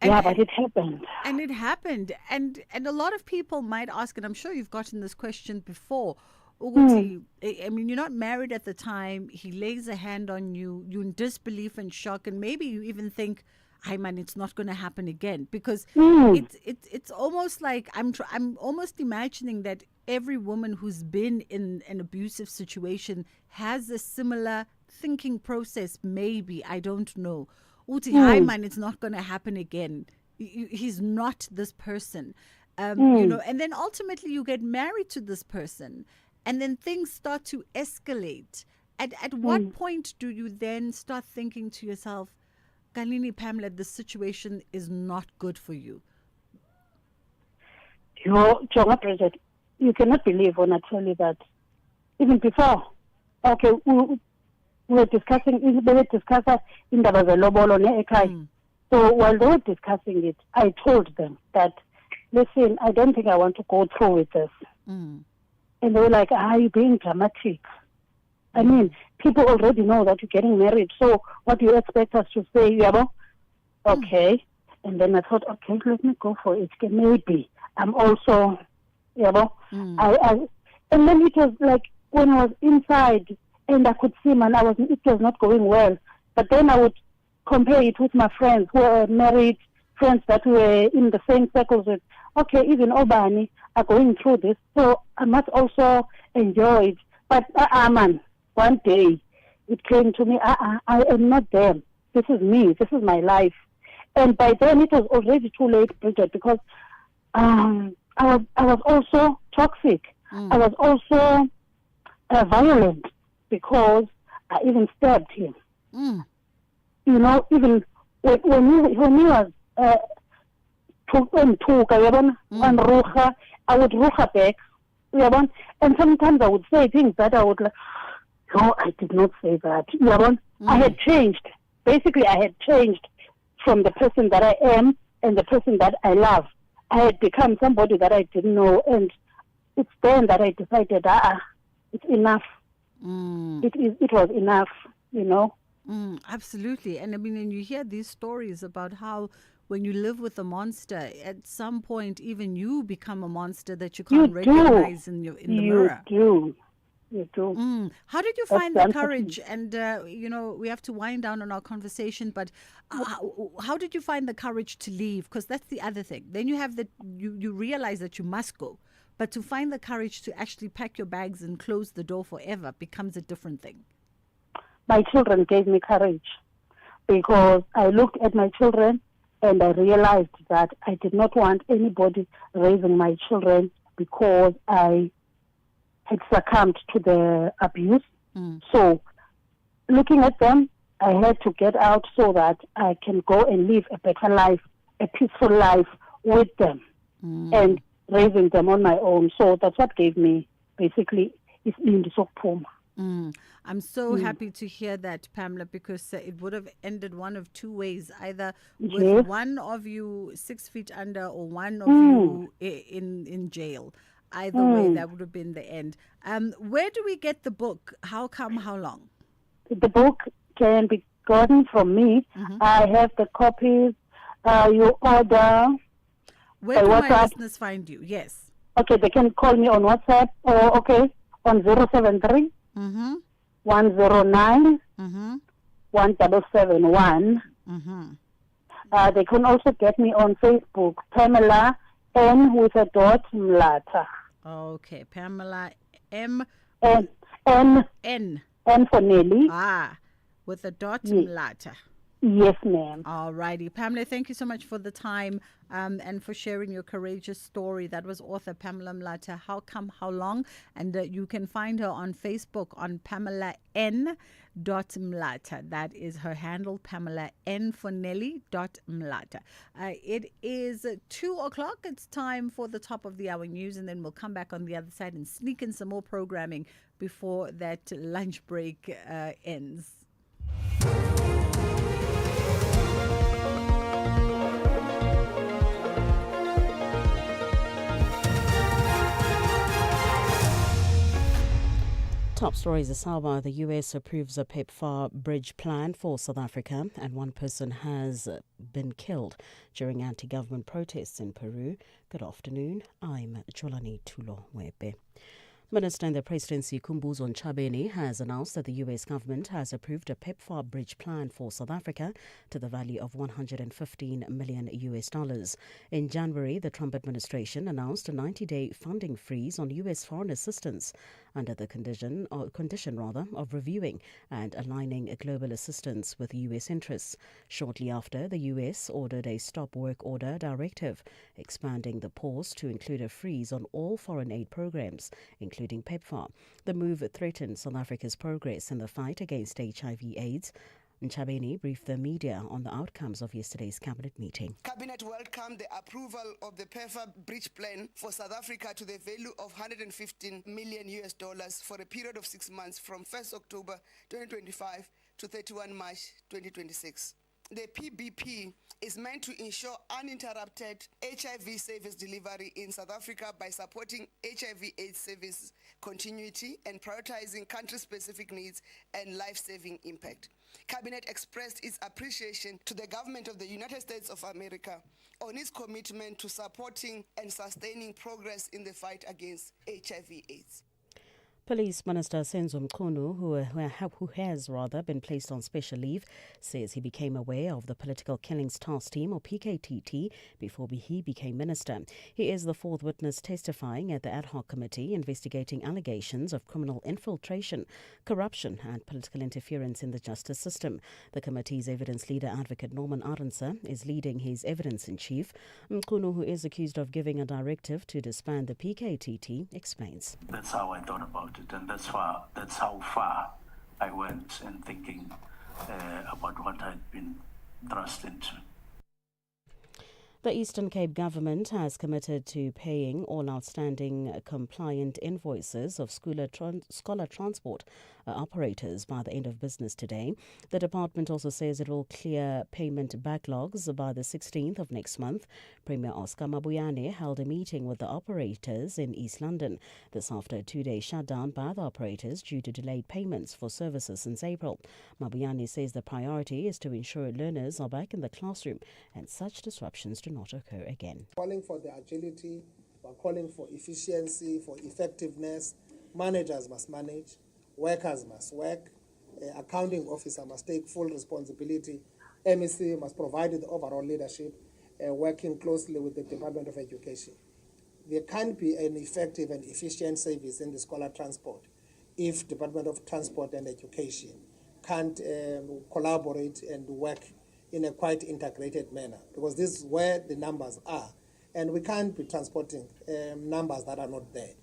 But it happened. And it happened. And a lot of people might ask, and I'm sure you've gotten this question before, Uguti, I mean, you're not married at the time. He lays a hand on you. You're in disbelief and shock, and maybe you even think, "Hi, man, it's not going to happen again." Because it's almost like I'm almost imagining that every woman who's been in an abusive situation has a similar thinking process. Maybe, I don't know. Uti, hi, man, it's not going to happen again. He's not this person, and then ultimately you get married to this person. And then things start to escalate. At what point do you then start thinking to yourself, Kalini Pamela, this situation is not good for you? Jonga Bridget, you cannot believe when I tell you that even before, we were discussing in the Lobolo Ekai. So while they were discussing it, I told them that, listen, I don't think I want to go through with this. And they were like, you're being dramatic. I mean, people already know that you're getting married. So what do you expect us to say? Okay. And then I thought, okay, let me go for it. Maybe I'm also, and then it was like when I was inside and I could see, it was not going well. But then I would compare it with my friends who were married, friends that were in the same circles with, okay, even Obani are going through this, so I must also enjoy it. But one day it came to me, I am not them. This is me. This is my life. And by then it was already too late, Bridget, because I was also toxic. I was also violent because I even stabbed him. Even when he was I would rucha back, and sometimes I would say things that I would like, no, I did not say that. I had changed. Basically, I had changed from the person that I am and the person that I love. I had become somebody that I didn't know, and it's then that I decided, it's enough. It was enough, Absolutely. And I mean, and you hear these stories about how when you live with a monster, at some point, even you become a monster that you can't recognize in the mirror. You do. How did you find the courage? And, we have to wind down on our conversation, but how did you find the courage to leave? Because that's the other thing. Then you have you realize that you must go. But to find the courage to actually pack your bags and close the door forever becomes a different thing. My children gave me courage because I looked at my children and I realized that I did not want anybody raising my children because I had succumbed to the abuse. So looking at them, I had to get out so that I can go and live a better life, a peaceful life with them and raising them on my own. So that's what gave me basically isibindi sokuphuma. I'm so happy to hear that, Pamela, because it would have ended one of two ways, either with one of you 6 feet under or one of you in jail. Either way, that would have been the end. Where do we get the book? How come, how long? The book can be gotten from me. I have the copies. You order. Where do my listeners find you? Yes. Okay, they can call me on WhatsApp or on 073 109 1771. They can also get me on Facebook, Pamela N with a dot Mlata. Okay, Pamela M. N for Nelly. With a dot Mlata. Yes, ma'am. All righty. Pamela, thank you so much for the time and for sharing your courageous story. That was author Pamela Mlata, How Come, How Long? And you can find her on Facebook on Pamela N. Mlata. That is her handle, Pamela N for Nelly .Mlata. It is 2:00. It's time for the top of the hour news, and then we'll come back on the other side and sneak in some more programming before that lunch break ends. Top stories this hour. The US approves a PEPFAR bridge plan for South Africa, and one person has been killed during anti-government protests in Peru. Good afternoon. I'm Jolani Tulo-Webe. Minister in the Presidency Khumbudzo Ntshabeni has announced that the US government has approved a PEPFAR bridge plan for South Africa to the value of $115 million. In January, the Trump administration announced a 90-day funding freeze on US foreign assistance under the condition of reviewing and aligning global assistance with US interests. Shortly after, the US ordered a stop work order directive, expanding the pause to include a freeze on all foreign aid programs, including PEPFAR. The move threatened South Africa's progress in the fight against HIV/AIDS. Ntshabeni briefed the media on the outcomes of yesterday's cabinet meeting. Cabinet welcomed the approval of the PEPFAR bridge plan for South Africa to the value of $115 million for a period of 6 months from 1st October 2025 to 31 March 2026. The PBP is meant to ensure uninterrupted HIV service delivery in South Africa by supporting HIV/AIDS service continuity and prioritizing country-specific needs and life-saving impact. Cabinet expressed its appreciation to the government of the United States of America on its commitment to supporting and sustaining progress in the fight against HIV/AIDS. Police Minister Senzo Mchunu, who has been placed on special leave, says he became aware of the Political Killings Task Team, or PKTT, before he became minister. He is the fourth witness testifying at the ad hoc committee investigating allegations of criminal infiltration, corruption and political interference in the justice system. The committee's evidence leader, Advocate Norman Arendse, is leading his evidence-in-chief. Mchunu, who is accused of giving a directive to disband the PKTT, explains. That's how I thought about it, and that's how far I went in thinking about what I'd been thrust into. The Eastern Cape government has committed to paying all outstanding compliant invoices of scholar transport operators by the end of business today. The department also says it will clear payment backlogs by the 16th of next month. Premier Oscar Mabuyane held a meeting with the operators in East London. This after a 2-day shutdown by the operators due to delayed payments for services since April. Mabuyane says the priority is to ensure learners are back in the classroom and such disruptions do not occur again. Calling for the agility, we're calling for efficiency, for effectiveness. Managers must manage, workers must work, accounting officer must take full responsibility, MEC must provide the overall leadership, working closely with the Department of Education. There can't be an effective and efficient service in the scholar transport if Department of Transport and Education can't collaborate and work in a quite integrated manner, because this is where the numbers are, and we can't be transporting numbers that are not there.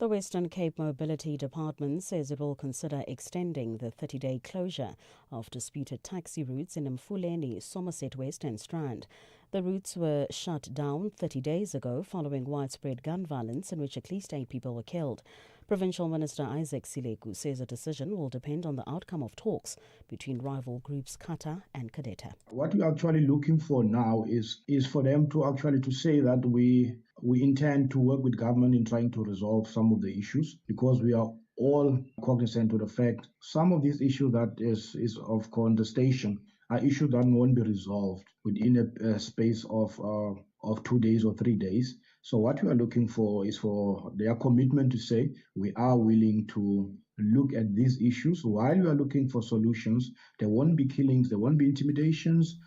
The Western Cape Mobility Department says it will consider extending the 30-day closure of disputed taxi routes in Mfuleni, Somerset West and Strand. The routes were shut down 30 days ago following widespread gun violence in which at least 8 people were killed. Provincial Minister Isaac Sileku says a decision will depend on the outcome of talks between rival groups Kata and Kadeta. What we're actually looking for now is for them to actually to say that we intend to work with government in trying to resolve some of the issues, because we are all cognizant of the fact some of these issues that is of contestation are issues that won't be resolved within a space of 2 days or 3 days. So what we are looking for is for their commitment to say we are willing to look at these issues while we are looking for solutions. There won't be killings, there won't be intimidations.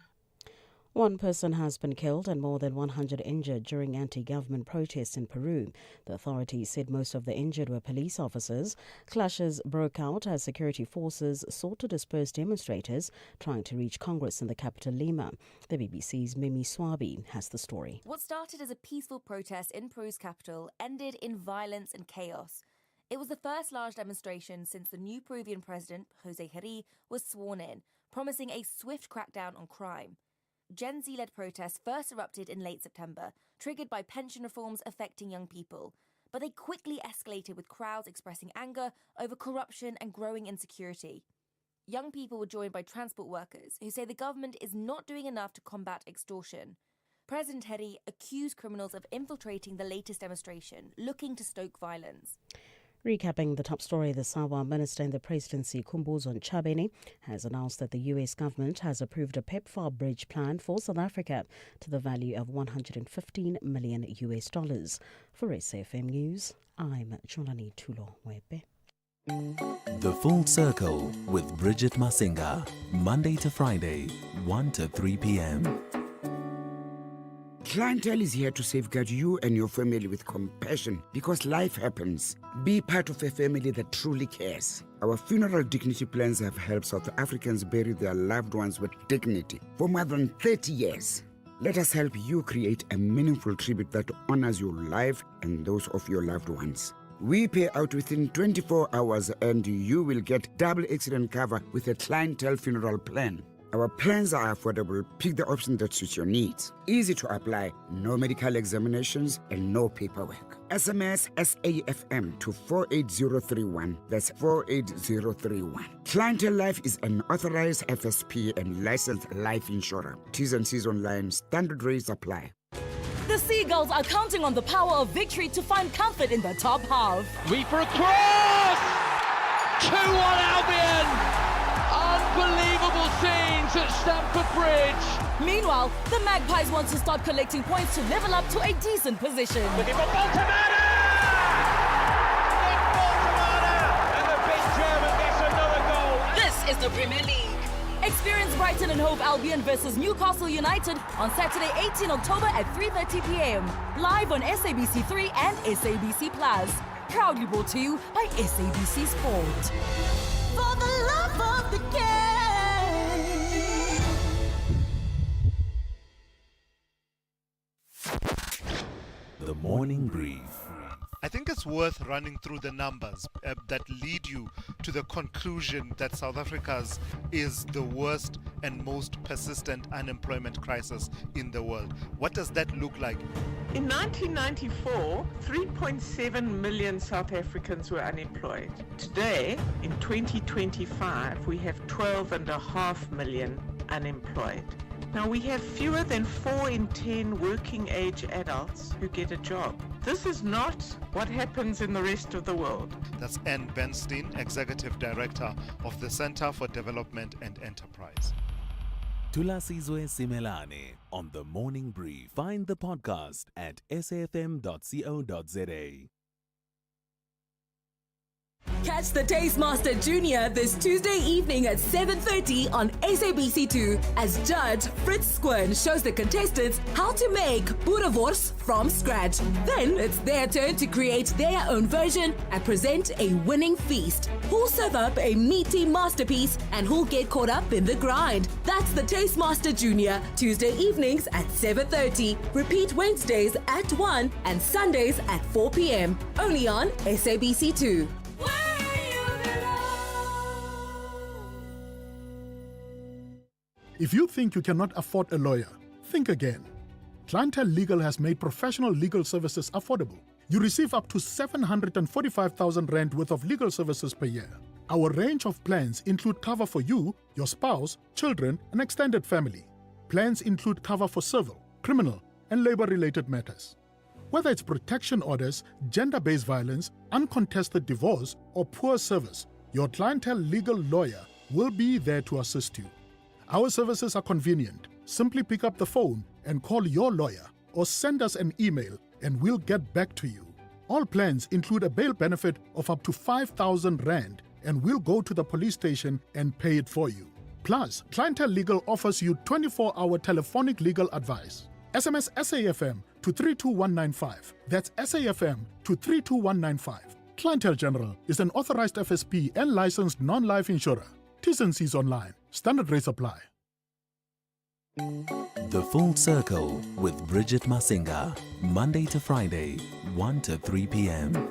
1 person has been killed and more than 100 injured during anti-government protests in Peru. The authorities said most of the injured were police officers. Clashes broke out as security forces sought to disperse demonstrators trying to reach Congress in the capital Lima. The BBC's Mimi Swabi has the story. What started as a peaceful protest in Peru's capital ended in violence and chaos. It was the first large demonstration since the new Peruvian president, José Herri, was sworn in, promising a swift crackdown on crime. Gen Z-led protests first erupted in late September, triggered by pension reforms affecting young people. But they quickly escalated with crowds expressing anger over corruption and growing insecurity. Young people were joined by transport workers who say the government is not doing enough to combat extortion. President Herri accused criminals of infiltrating the latest demonstration, looking to stoke violence. Recapping the top story this hour, Minister in the Presidency Khumbudzo Ntshavheni has announced that the US government has approved a PEPFAR bridge plan for South Africa to the value of $115 million. For SAFM News, I'm Jolani Tulo-Webe. The Full Circle with Bridget Masinga, Monday to Friday, 1 to 3 p.m. Clientele is here to safeguard you and your family with compassion because life happens. Be part of a family that truly cares. Our funeral dignity plans have helped South Africans bury their loved ones with dignity for more than 30 years. Let us help you create a meaningful tribute that honors your life and those of your loved ones. We pay out within 24 hours and you will get double accident cover with a clientele funeral plan. Our plans are affordable. Pick the option that suits your needs. Easy to apply, no medical examinations and no paperwork. SMS SAFM to 48031. That's 48031. Clientele Life is an authorized FSP and licensed life insurer. T's and C's online. Standard rates apply. The Seagulls are counting on the power of victory to find comfort in the top half. Reaper across! 2-1 Albion! Unbelievable scenes at Stamford Bridge. Meanwhile, the Magpies want to start collecting points to level up to a decent position. Looking for Baltimore! And the big German gets another goal. This is the Premier League. Experience Brighton and Hove Albion versus Newcastle United on Saturday, 18 October at 3:30 p.m. Live on SABC3 and SABC Plus. Proudly brought to you by SABC Sport. For the love of the game. The Morning Brief. I think it's worth running through the numbers that lead you to the conclusion that South Africa's is the worst and most persistent unemployment crisis in the world. What does that look like? In 1994, 3.7 million South Africans were unemployed. Today, in 2025, we have 12.5 million unemployed. Now, we have fewer than 4 in 10 working age adults who get a job. This is not what happens in the rest of the world. That's Anne Bernstein, Executive Director of the Center for Development and Enterprise. Tulasizwe Simelane on The Morning Brief. Find the podcast at safm.co.za. Catch the Tastemaster Junior this Tuesday evening at 7:30 on SABC2 as Judge Fritz Squirn shows the contestants how to make boerewors from scratch. Then it's their turn to create their own version and present a winning feast. Who'll serve up a meaty masterpiece and who'll get caught up in the grind? That's the Tastemaster Junior, Tuesday evenings at 7:30. Repeat Wednesdays at 1 and Sundays at 4 p.m. Only on SABC2. If you think you cannot afford a lawyer, think again. Clientele Legal has made professional legal services affordable. You receive up to 745,000 Rand worth of legal services per year. Our range of plans include cover for you, your spouse, children, and extended family. Plans include cover for civil, criminal, and labor-related matters. Whether it's protection orders, gender-based violence, uncontested divorce, or poor service, your Clientele Legal lawyer will be there to assist you. Our services are convenient. Simply pick up the phone and call your lawyer or send us an email and we'll get back to you. All plans include a bail benefit of up to 5,000 Rand and we'll go to the police station and pay it for you. Plus, Clientele Legal offers you 24-hour telephonic legal advice. SMS SAFM to 32195. That's SAFM to 32195. Clientele General is an authorized FSP and licensed non-life insurer. T's and C's online. Standard rates apply. The Full Circle with Bridget Masinga, Monday to Friday, 1 to 3 p.m.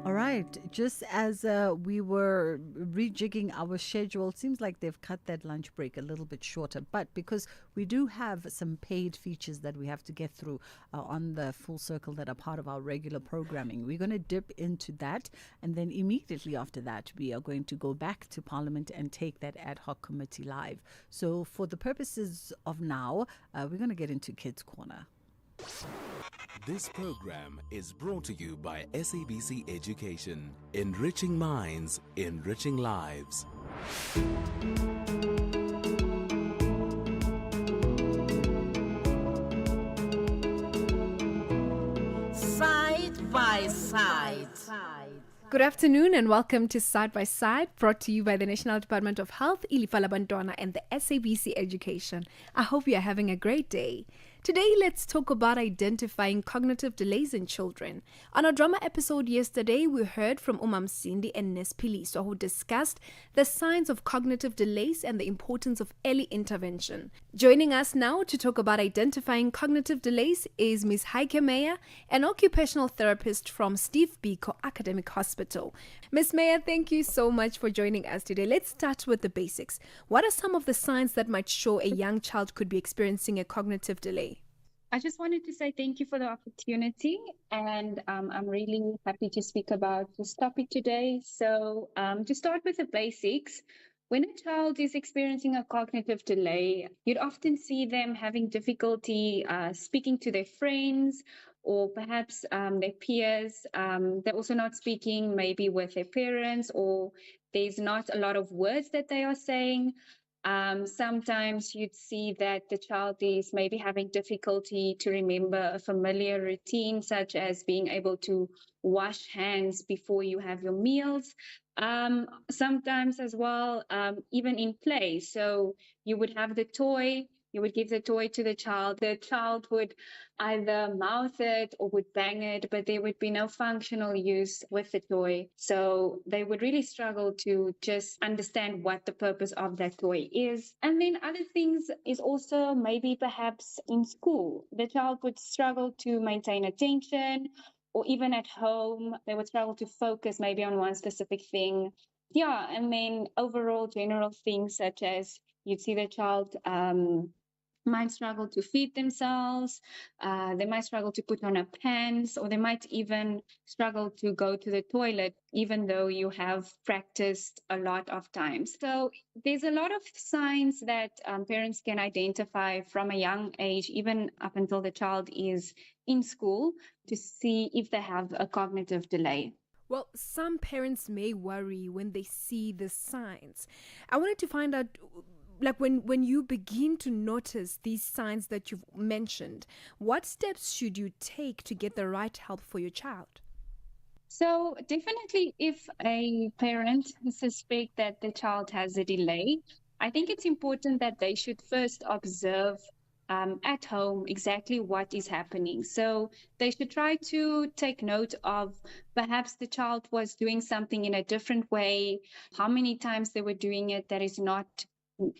All right, just as we were rejigging our schedule, it seems like they've cut that lunch break a little bit shorter. But because we do have some paid features that we have to get through on the Full Circle that are part of our regular programming, we're going to dip into that. And then immediately after that, we are going to go back to Parliament and take that ad hoc committee live. So for the purposes of now, we're going to get into Kids Corner. This program is brought to you by SABC Education, enriching minds, enriching lives. Side by Side. Good afternoon and welcome to Side by Side, brought to you by the National Department of Health, Ilifa la Bantwana, and the SABC Education. I hope you are having a great day. Today, let's talk about identifying cognitive delays in children. On our drama episode yesterday, we heard from Umam Cindy and Nesphiliso, who discussed the signs of cognitive delays and the importance of early intervention. Joining us now to talk about identifying cognitive delays is Ms. Heike Meyer, an occupational therapist from Steve Biko Academic Hospital. Ms. Meyer, thank you so much for joining us today. Let's start with the basics. What are some of the signs that might show a young child could be experiencing a cognitive delay? I just wanted to say thank you for the opportunity, and I'm really happy to speak about this topic today. So to start with the basics, when a child is experiencing a cognitive delay, you'd often see them having difficulty speaking to their friends or perhaps their peers. They're also not speaking maybe with their parents, or there's not a lot of words that they are saying. Sometimes you'd see that the child is maybe having difficulty to remember a familiar routine, such as being able to wash hands before you have your meals. Sometimes as well, even in play. So you would have the toy, you would give the toy to the child would either mouth it or would bang it, but there would be no functional use with the toy. So they would really struggle to just understand what the purpose of that toy is. And then other things is also maybe perhaps in school, the child would struggle to maintain attention, or even at home, they would struggle to focus maybe on one specific thing. Yeah, and then overall general things such as you'd see the child might struggle to feed themselves, they might struggle to put on a pants, or they might even struggle to go to the toilet, even though you have practiced a lot of times. So there's a lot of signs that parents can identify from a young age, even up until the child is in school, to see if they have a cognitive delay. Well, some parents may worry when they see the signs. I wanted to find out, like when you begin to notice these signs that you've mentioned, what steps should you take to get the right help for your child? So definitely, if a parent suspect that the child has a delay, I think it's important that they should first observe at home exactly what is happening. So they should try to take note of perhaps the child was doing something in a different way, how many times they were doing it that is not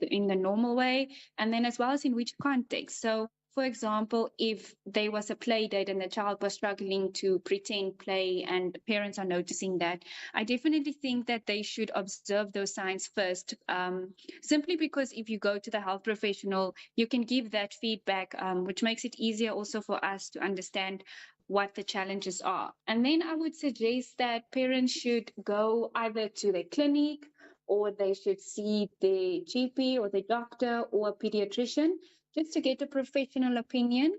in the normal way, and then as well as in which context. So for example, if there was a play date and the child was struggling to pretend play and parents are noticing that, I definitely think that they should observe those signs first. Simply because if you go to the health professional, you can give that feedback, which makes it easier also for us to understand what the challenges are. And then I would suggest that parents should go either to the clinic or they should see the GP or the doctor or a pediatrician just to get a professional opinion.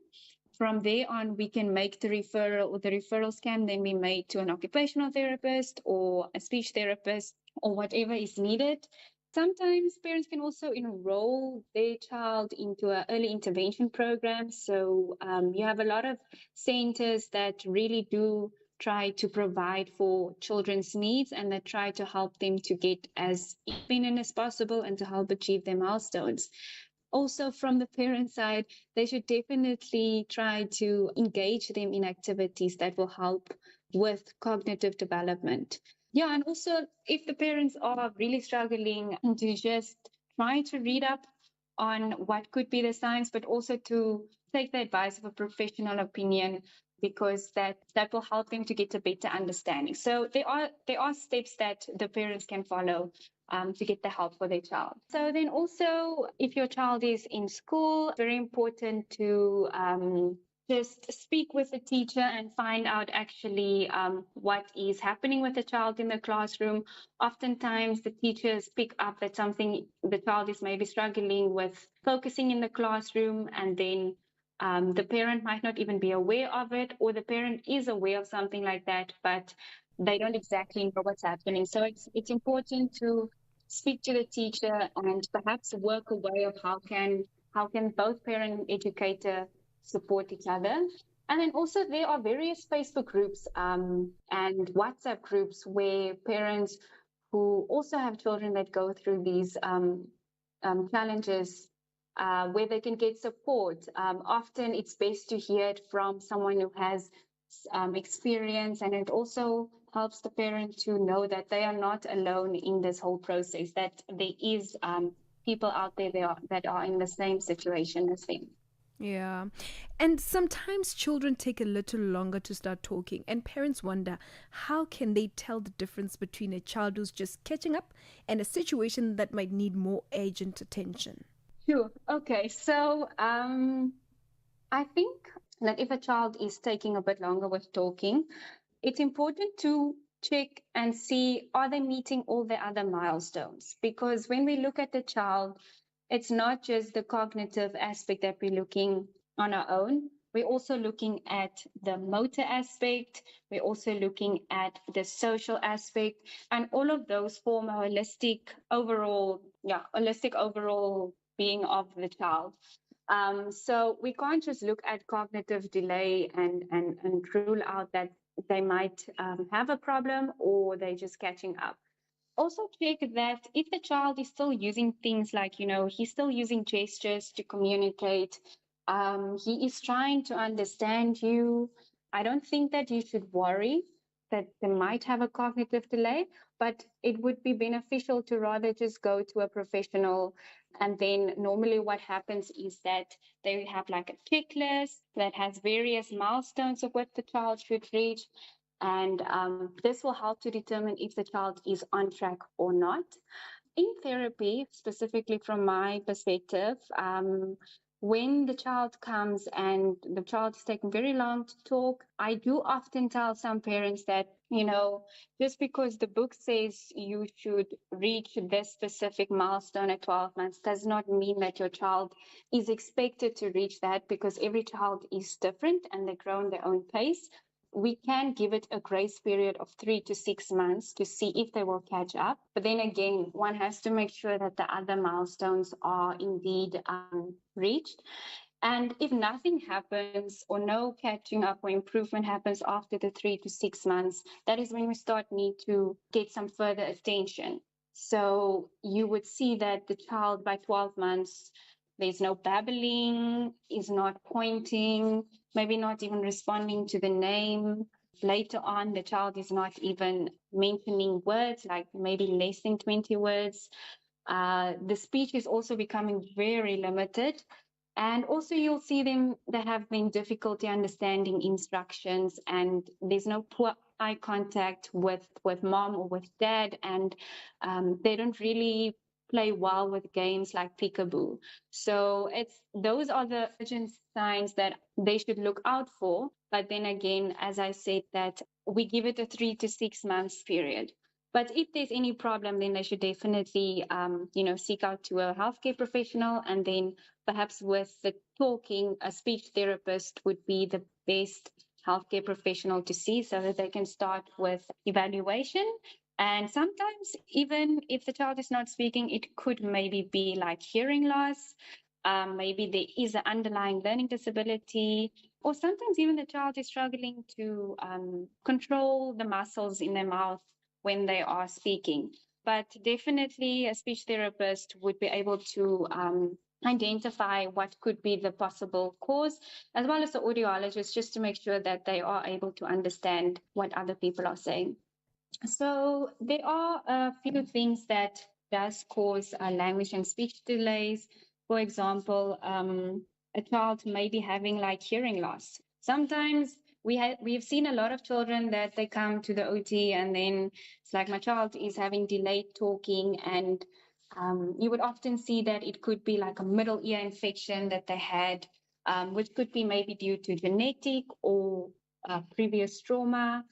From there on, we can make the referral, or the referrals can then be made to an occupational therapist or a speech therapist or whatever is needed. Sometimes parents can also enroll their child into an early intervention program. So you have a lot of centers that really do try to provide for children's needs and that try to help them to get as independent as possible and to help achieve their milestones. Also, from the parent side, they should definitely try to engage them in activities that will help with cognitive development. Yeah, and also if the parents are really struggling, to just try to read up on what could be the signs, but also to take the advice of a professional opinion because that will help them to get a better understanding. So there are steps that the parents can follow to get the help for their child. So then also, if your child is in school, very important to just speak with the teacher and find out actually what is happening with the child in the classroom. Oftentimes, the teachers pick up that something the child is maybe struggling with focusing in the classroom, and then the parent might not even be aware of it, or the parent is aware of something like that, but they don't exactly know what's happening. So it's important to speak to the teacher and perhaps work a way of how can both parent and educator support each other. And then also there are various Facebook groups and WhatsApp groups where parents who also have children that go through these challenges where they can get support. Often it's best to hear it from someone who has experience, and it also helps the parent to know that they are not alone in this whole process, that there is people out there that are in the same situation as them. Yeah. And sometimes children take a little longer to start talking, and parents wonder how can they tell the difference between a child who's just catching up and a situation that might need more urgent attention. Sure. Okay. So I think that if a child is taking a bit longer with talking, it's important to check and see, are they meeting all the other milestones? Because when we look at the child, it's not just the cognitive aspect that we're looking on our own. We're also looking at the motor aspect. We're also looking at the social aspect, and all of those form a holistic overall being of the child. So we can't just look at cognitive delay and rule out that they might have a problem or they're just catching up. Also check that if the child is still using things like, he's still using gestures to communicate, he is trying to understand you. I don't think that you should worry that they might have a cognitive delay, but it would be beneficial to rather just go to a professional. And then normally what happens is that they have like a checklist that has various milestones of what the child should reach. And this will help to determine if the child is on track or not. In therapy, specifically from my perspective, when the child comes and the child is taking very long to talk, I do often tell some parents that, just because the book says you should reach this specific milestone at 12 months does not mean that your child is expected to reach that, because every child is different and they grow in their own pace. We can give it a grace period of 3 to 6 months to see if they will catch up. But then again, one has to make sure that the other milestones are indeed reached. And if nothing happens or no catching up or improvement happens after the 3 to 6 months, that is when we need to get some further attention. So you would see that the child by 12 months, there's no babbling, is not pointing, maybe not even responding to the name. Later on, the child is not even mentioning words, like maybe less than 20 words. The speech is also becoming very limited. And also you'll see them, they have been difficulty understanding instructions, and there's no poor eye contact with mom or with dad, and they don't really play well with games like peekaboo. So those are the urgent signs that they should look out for. But then again, as I said, that we give it a 3 to 6 months period. But if there's any problem, then they should definitely, seek out to a healthcare professional, and then perhaps with the talking, a speech therapist would be the best healthcare professional to see, so that they can start with evaluation. And sometimes, even if the child is not speaking, it could maybe be like hearing loss. Maybe there is an underlying learning disability, or sometimes even the child is struggling to control the muscles in their mouth when they are speaking. But definitely a speech therapist would be able to identify what could be the possible cause, as well as the audiologist, just to make sure that they are able to understand what other people are saying. So there are a few things that does cause language and speech delays. For example, a child may be having like hearing loss. Sometimes we've seen a lot of children that they come to the OT, and then it's like, my child is having delayed talking, and you would often see that it could be like a middle ear infection that they had, which could be maybe due to genetic or previous trauma.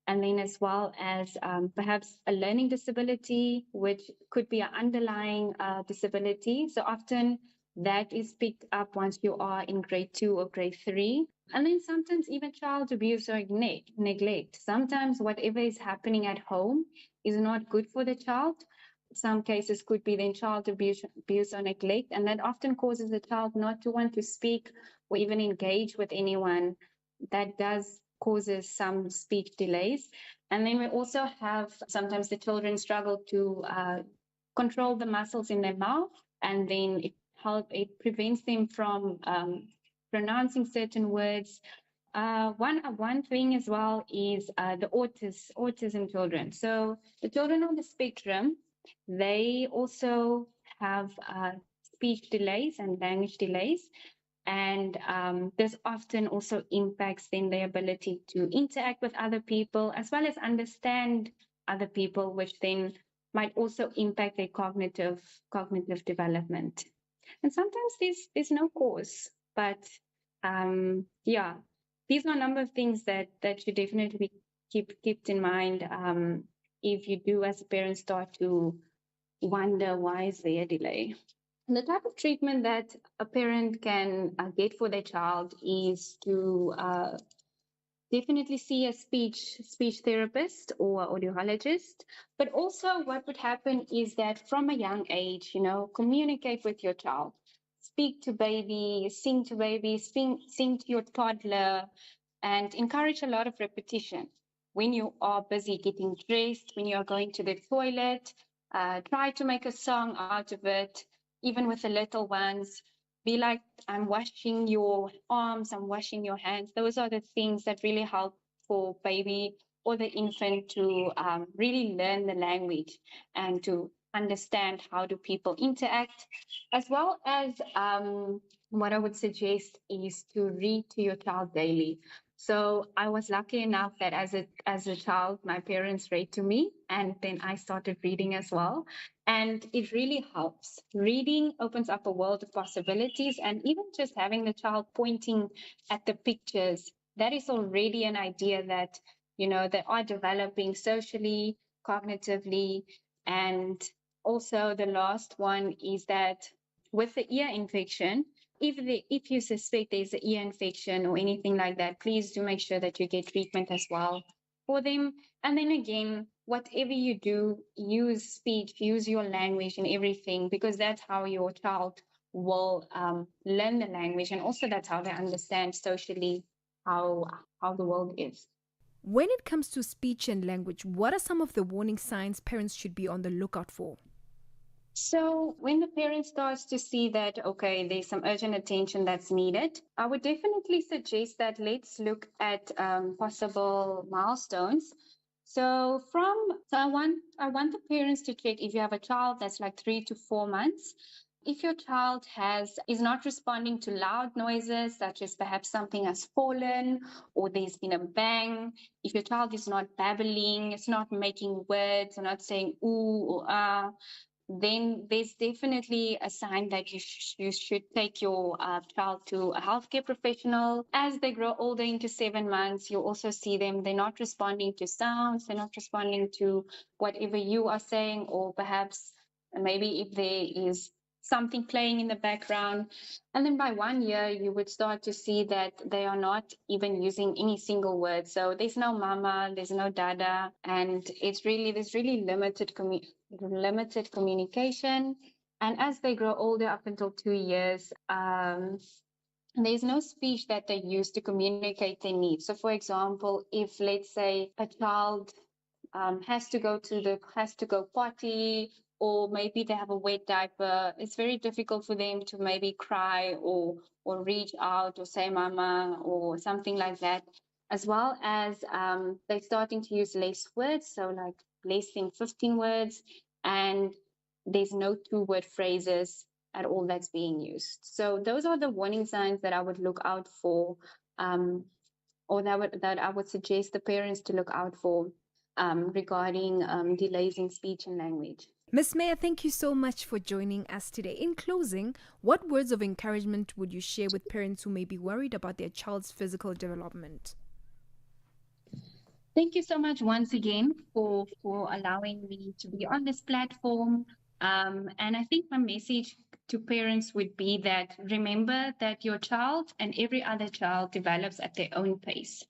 And then as well as perhaps a learning disability, which could be an underlying disability. So often that is picked up once you are in grade 2 or grade 3. And then sometimes even child abuse or neglect. Sometimes whatever is happening at home is not good for the child. Some cases could be then child abuse or neglect, and that often causes the child not to want to speak or even engage with anyone. That does causes some speech delays. And then we also have sometimes the children struggle to control the muscles in their mouth, and then it prevents them from pronouncing certain words. One thing as well is the autism children. So the children on the spectrum, they also have speech delays and language delays. And this often also impacts then their ability to interact with other people, as well as understand other people, which then might also impact their cognitive development. And sometimes there's no cause, but these are a number of things that should definitely kept in mind if you do, as a parent, start to wonder why is there a delay. The type of treatment that a parent can get for their child is to definitely see a speech therapist or audiologist. But also what would happen is that from a young age, communicate with your child. Speak to baby, sing to baby, sing to your toddler, and encourage a lot of repetition. When you are busy getting dressed, when you are going to the toilet, try to make a song out of it. Even with the little ones, be like, I'm washing your arms, I'm washing your hands. Those are the things that really help for baby or the infant to really learn the language and to understand how do people interact. As well as what I would suggest is to read to your child daily. So I was lucky enough that as a child, my parents read to me, and then I started reading as well. And it really helps. Reading opens up a world of possibilities, and even just having the child pointing at the pictures, that is already an idea that, they are developing socially, cognitively. And also the last one is that with the ear infection, if you suspect there's an ear infection or anything like that, please do make sure that you get treatment as well for them. And then again, whatever you do, use speech, use your language and everything, because that's how your child will learn the language, and also that's how they understand socially how the world is. When it comes to speech and language, what are some of the warning signs parents should be on the lookout for? So when the parent starts to see that, okay, there's some urgent attention that's needed, I would definitely suggest that let's look at possible milestones. So I want the parents to check if you have a child that's like 3 to 4 months. If your child is not responding to loud noises, such as perhaps something has fallen or there's been a bang, if your child is not babbling, it's not making words, or not saying ooh or ah, then there's definitely a sign that you should take your child to a healthcare professional. As they grow older into 7 months, you'll also see they're not responding to sounds, they're not responding to whatever you are saying, or perhaps maybe if there is something playing in the background. And then by 1 year, you would start to see that they are not even using any single word. So there's no mama, there's no dada, and there's really limited communication. And as they grow older, up until 2 years, there's no speech that they use to communicate their needs. So for example, if let's say a child has to go potty, or maybe they have a wet diaper, it's very difficult for them to maybe cry or reach out or say mama or something like that. As well as they're starting to use less words, so like less than 15 words, and there's no 2-word phrases at all that's being used. So those are the warning signs that I would look out for, or that I would suggest the parents to look out for regarding delays in speech and language. Ms. Mayor, thank you so much for joining us today. In closing, what words of encouragement would you share with parents who may be worried about their child's physical development? Thank you so much once again for allowing me to be on this platform. And I think my message to parents would be that remember that your child and every other child develops at their own pace.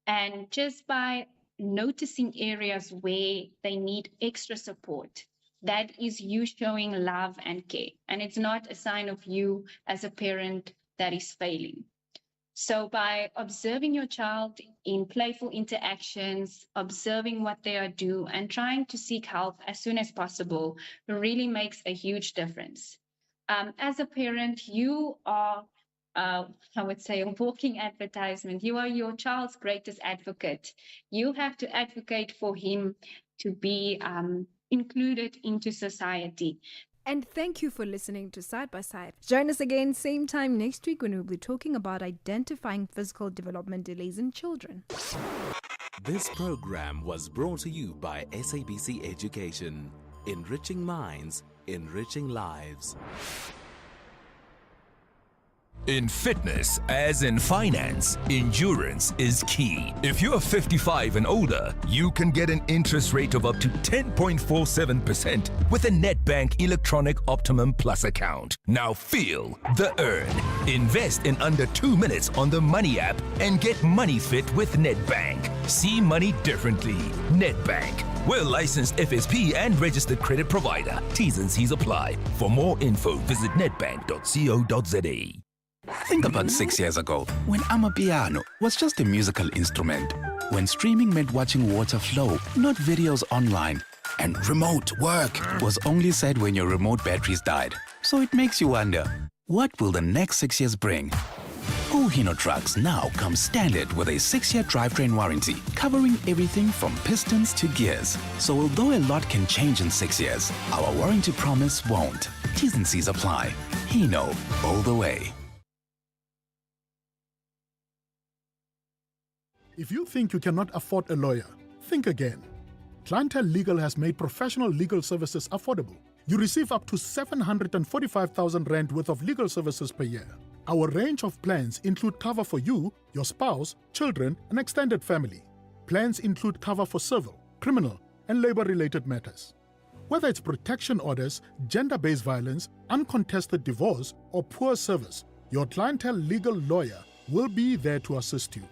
And just by noticing areas where they need extra support, that is you showing love and care. And it's not a sign of you as a parent that is failing. So by observing your child in playful interactions, observing what they are doing, and trying to seek help as soon as possible really makes a huge difference. As a parent, you are, I would say, a walking advertisement. You are your child's greatest advocate. You have to advocate for him to be included into society. And thank you for listening to Side by Side. Join us again same time next week when we'll be talking about identifying physical development delays in children. This program was brought to you by SABC Education. Enriching minds, enriching lives. In fitness, as in finance, endurance is key. If you're 55 and older, you can get an interest rate of up to 10.47% with a Nedbank Electronic Optimum Plus account. Now feel the earn. Invest in under 2 minutes on the Money app and get money fit with Nedbank. See money differently. Nedbank. We're licensed FSP and registered credit provider. T's and C's apply. For more info, visit nedbank.co.za. Think about 6 years ago, when Amapiano was just a musical instrument, when streaming meant watching water flow, not videos online, and remote work was only said when your remote batteries died. So it makes you wonder, what will the next 6 years bring? Hino trucks now come standard with a 6-year drivetrain warranty, covering everything from pistons to gears. So although a lot can change in 6 years, our warranty promise won't. T's and C's apply. Hino, all the way. If you think you cannot afford a lawyer, think again. Clientele Legal has made professional legal services affordable. You receive up to 745,000 rand worth of legal services per year. Our range of plans include cover for you, your spouse, children, and extended family. Plans include cover for civil, criminal, and labor-related matters. Whether it's protection orders, gender-based violence, uncontested divorce, or poor service, your Clientele Legal lawyer will be there to assist you.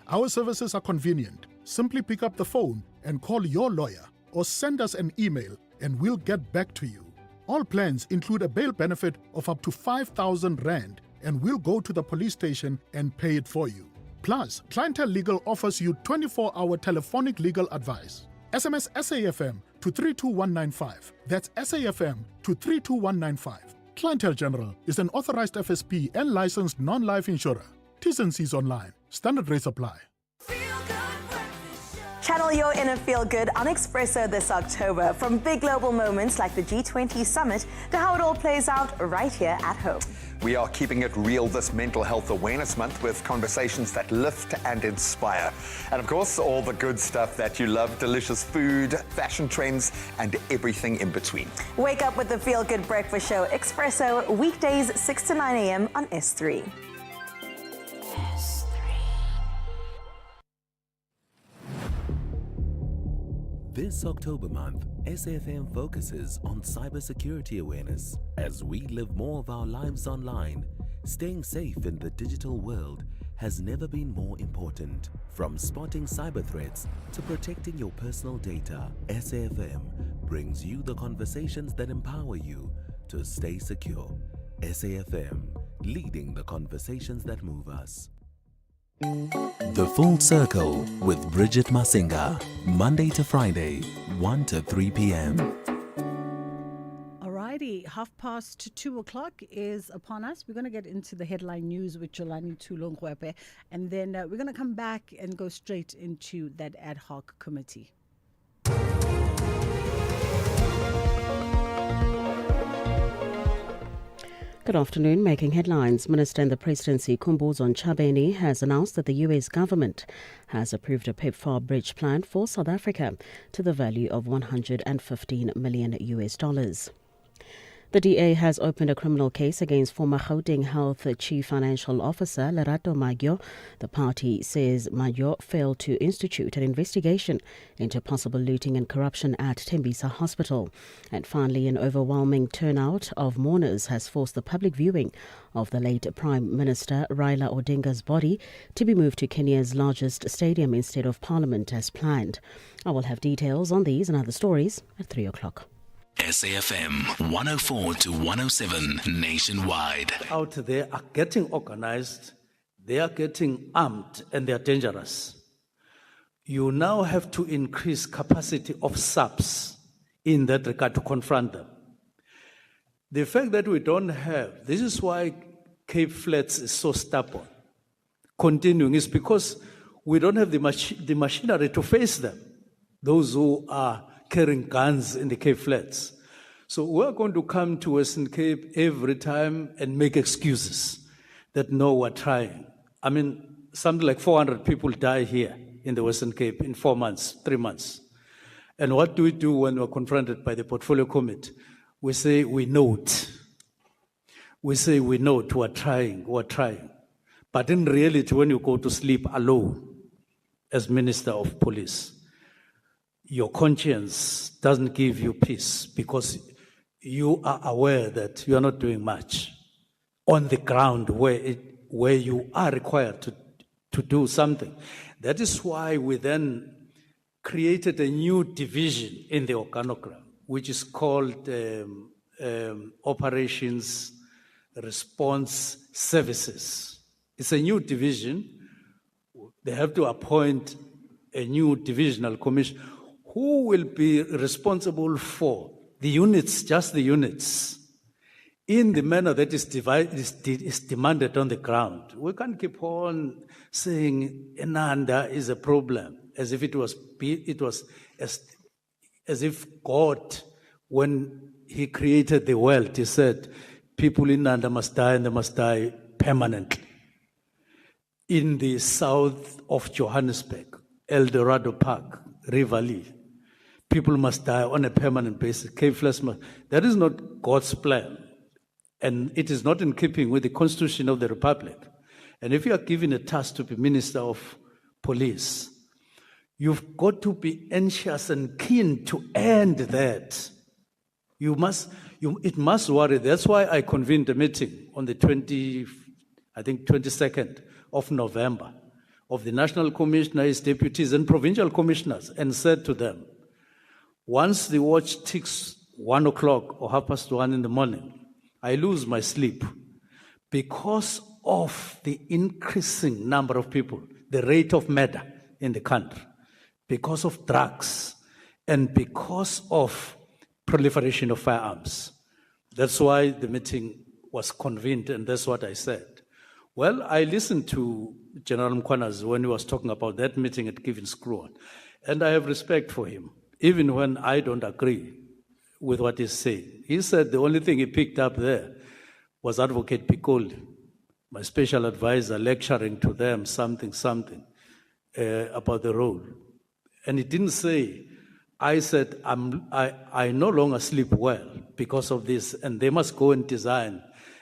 Our services are convenient. Simply pick up the phone and call your lawyer or send us an email and we'll get back to you. All plans include a bail benefit of up to 5,000 Rand and will go to the police station and pay it for you. Plus, Clientele Legal offers you 24-hour telephonic legal advice. SMS SAFM to 32195. That's SAFM to 32195. Clientele General is an authorized FSP and licensed non-life insurer. T's and C's online. Standard rates apply. Channel your inner feel-good on Expresso this October, from big global moments like the G20 summit to how it all plays out right here at home. We are keeping it real this Mental Health Awareness Month with conversations that lift and inspire. And of course, all the good stuff that you love, delicious food, fashion trends, and everything in between. Wake up with the Feel Good Breakfast Show, Expresso, weekdays 6 to 9 a.m. on S3. This October month, SAFM focuses on cybersecurity awareness. As we live more of our lives online, staying safe in the digital world has never been more important. From spotting cyber threats to protecting your personal data, SAFM brings you the conversations that empower you to stay secure. SAFM, leading the conversations that move us. The Full Circle with Bridget Masinga, Monday to Friday, 1 to 3 p.m. Alrighty, 2:30 is upon us. We're going to get into the headline news with Jolani Tulongwepe, and then we're going to come back and go straight into that ad hoc committee. Good afternoon. Making headlines, Minister in the Presidency Khumbudzo Ntshavheni has announced that the US government has approved a PEPFAR bridge plan for South Africa to the value of $115 million. The DA has opened a criminal case against former Gauteng Health Chief Financial Officer Lerato Magyo. The party says Magyo failed to institute an investigation into possible looting and corruption at Tembisa Hospital. And finally, an overwhelming turnout of mourners has forced the public viewing of the late Prime Minister Raila Odinga's body to be moved to Kenya's largest stadium instead of Parliament as planned. I will have details on these and other stories at 3 o'clock. SAFM 104 to 107 nationwide. Out there are getting organized, they are getting armed, and they are dangerous. You now have to increase capacity of SAPs in that regard to confront them. The fact that we don't have, this is why Cape Flats is so stubborn, continuing, is because we don't have the machinery to face them, those who are carrying guns in the Cape Flats. So we're going to come to Western Cape every time and make excuses that no, we're trying. I mean, something like 400 people die here in the Western Cape in 4 months, 3 months. And what do we do when we're confronted by the Portfolio Committee? We say we note. We say we note, we're trying. But in reality, when you go to sleep alone as Minister of Police, your conscience doesn't give you peace because you are aware that you are not doing much on the ground where you are required to do something. That is why we then created a new division in the organogram, which is called Operations Response Services. It's a new division. They have to appoint a new divisional commission who will be responsible for the units, just the units, in the manner that is demanded on the ground. We can't keep on saying Enanda is a problem, as if it was as if God, when He created the world, He said, people in Nanda must die and they must die permanently. In the south of Johannesburg, El Dorado Park, Rivali, people must die on a permanent basis. Cape Flats must. That is not God's plan. And it is not in keeping with the Constitution of the Republic. And if you are given a task to be Minister of Police, you've got to be anxious and keen to end that. It must worry. That's why I convened a meeting on the 22nd of November of the National Commissioner, his deputies, and provincial commissioners, and said to them, once the watch ticks 1 o'clock or 1:30 in the morning, I lose my sleep because of the increasing number of people, the rate of murder in the country, because of drugs, and because of proliferation of firearms. That's why the meeting was convened, and that's what I said. Well, I listened to General Mkwanas when he was talking about that meeting at Given Screw, and I have respect for him, even when I don't agree with what he's saying. He said the only thing he picked up there was Advocate Piccoli, my special advisor, lecturing to them something about the role. And he didn't say, I said, I no longer sleep well because of this, and they must go and design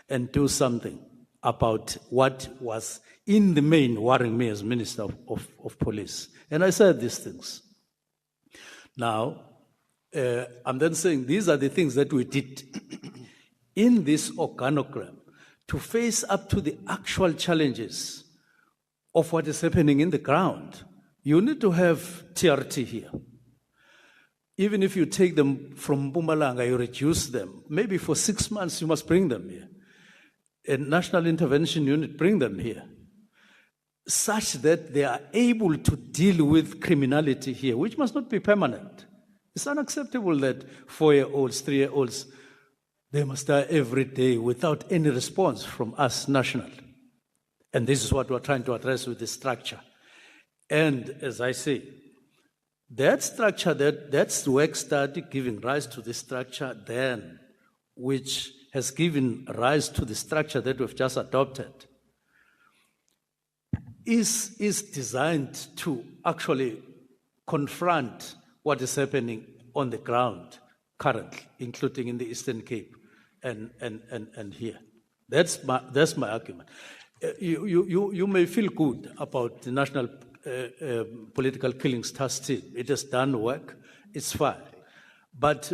and do something about what was in the main worrying me as Minister of Police. And I said these things. Now, I'm then saying these are the things that we did in this organogram to face up to the actual challenges of what is happening in the ground. You need to have TRT here. Even if you take them from Mpumalanga, you reduce them. Maybe for 6 months, you must bring them here. A national intervention unit, bring them here, such that they are able to deal with criminality here, which must not be permanent. It's unacceptable that 4-year-olds, 3-year-olds, they must die every day without any response from us nationally. And this is what we're trying to address with the structure. And as I say, that structure, that's the work study giving rise to the structure then, which has given rise to the structure that we've just adopted, is designed to actually confront what is happening on the ground currently, including in the Eastern Cape and here. That's my argument. You may feel good about the National Political Killings Task Team. It has done work. It's fine. But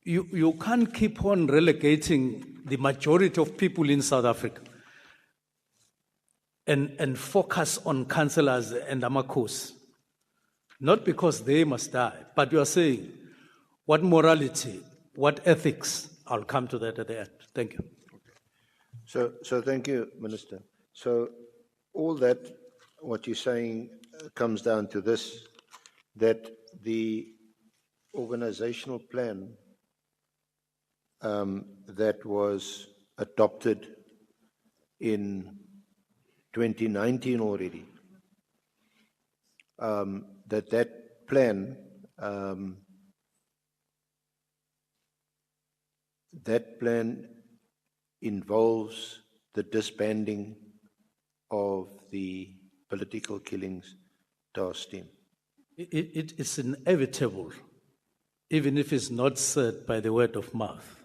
you can't keep on relegating the majority of people in South Africa and focus on councillors and amakos. Not because they must die, but you are saying what morality, what ethics. I'll come to that at the end. Thank you. So thank you, Minister. So all that, what you're saying comes down to this, that the organizational plan that was adopted in 2019 already, that plan involves the disbanding of the political killings task team. It's inevitable, even if it's not said by the word of mouth,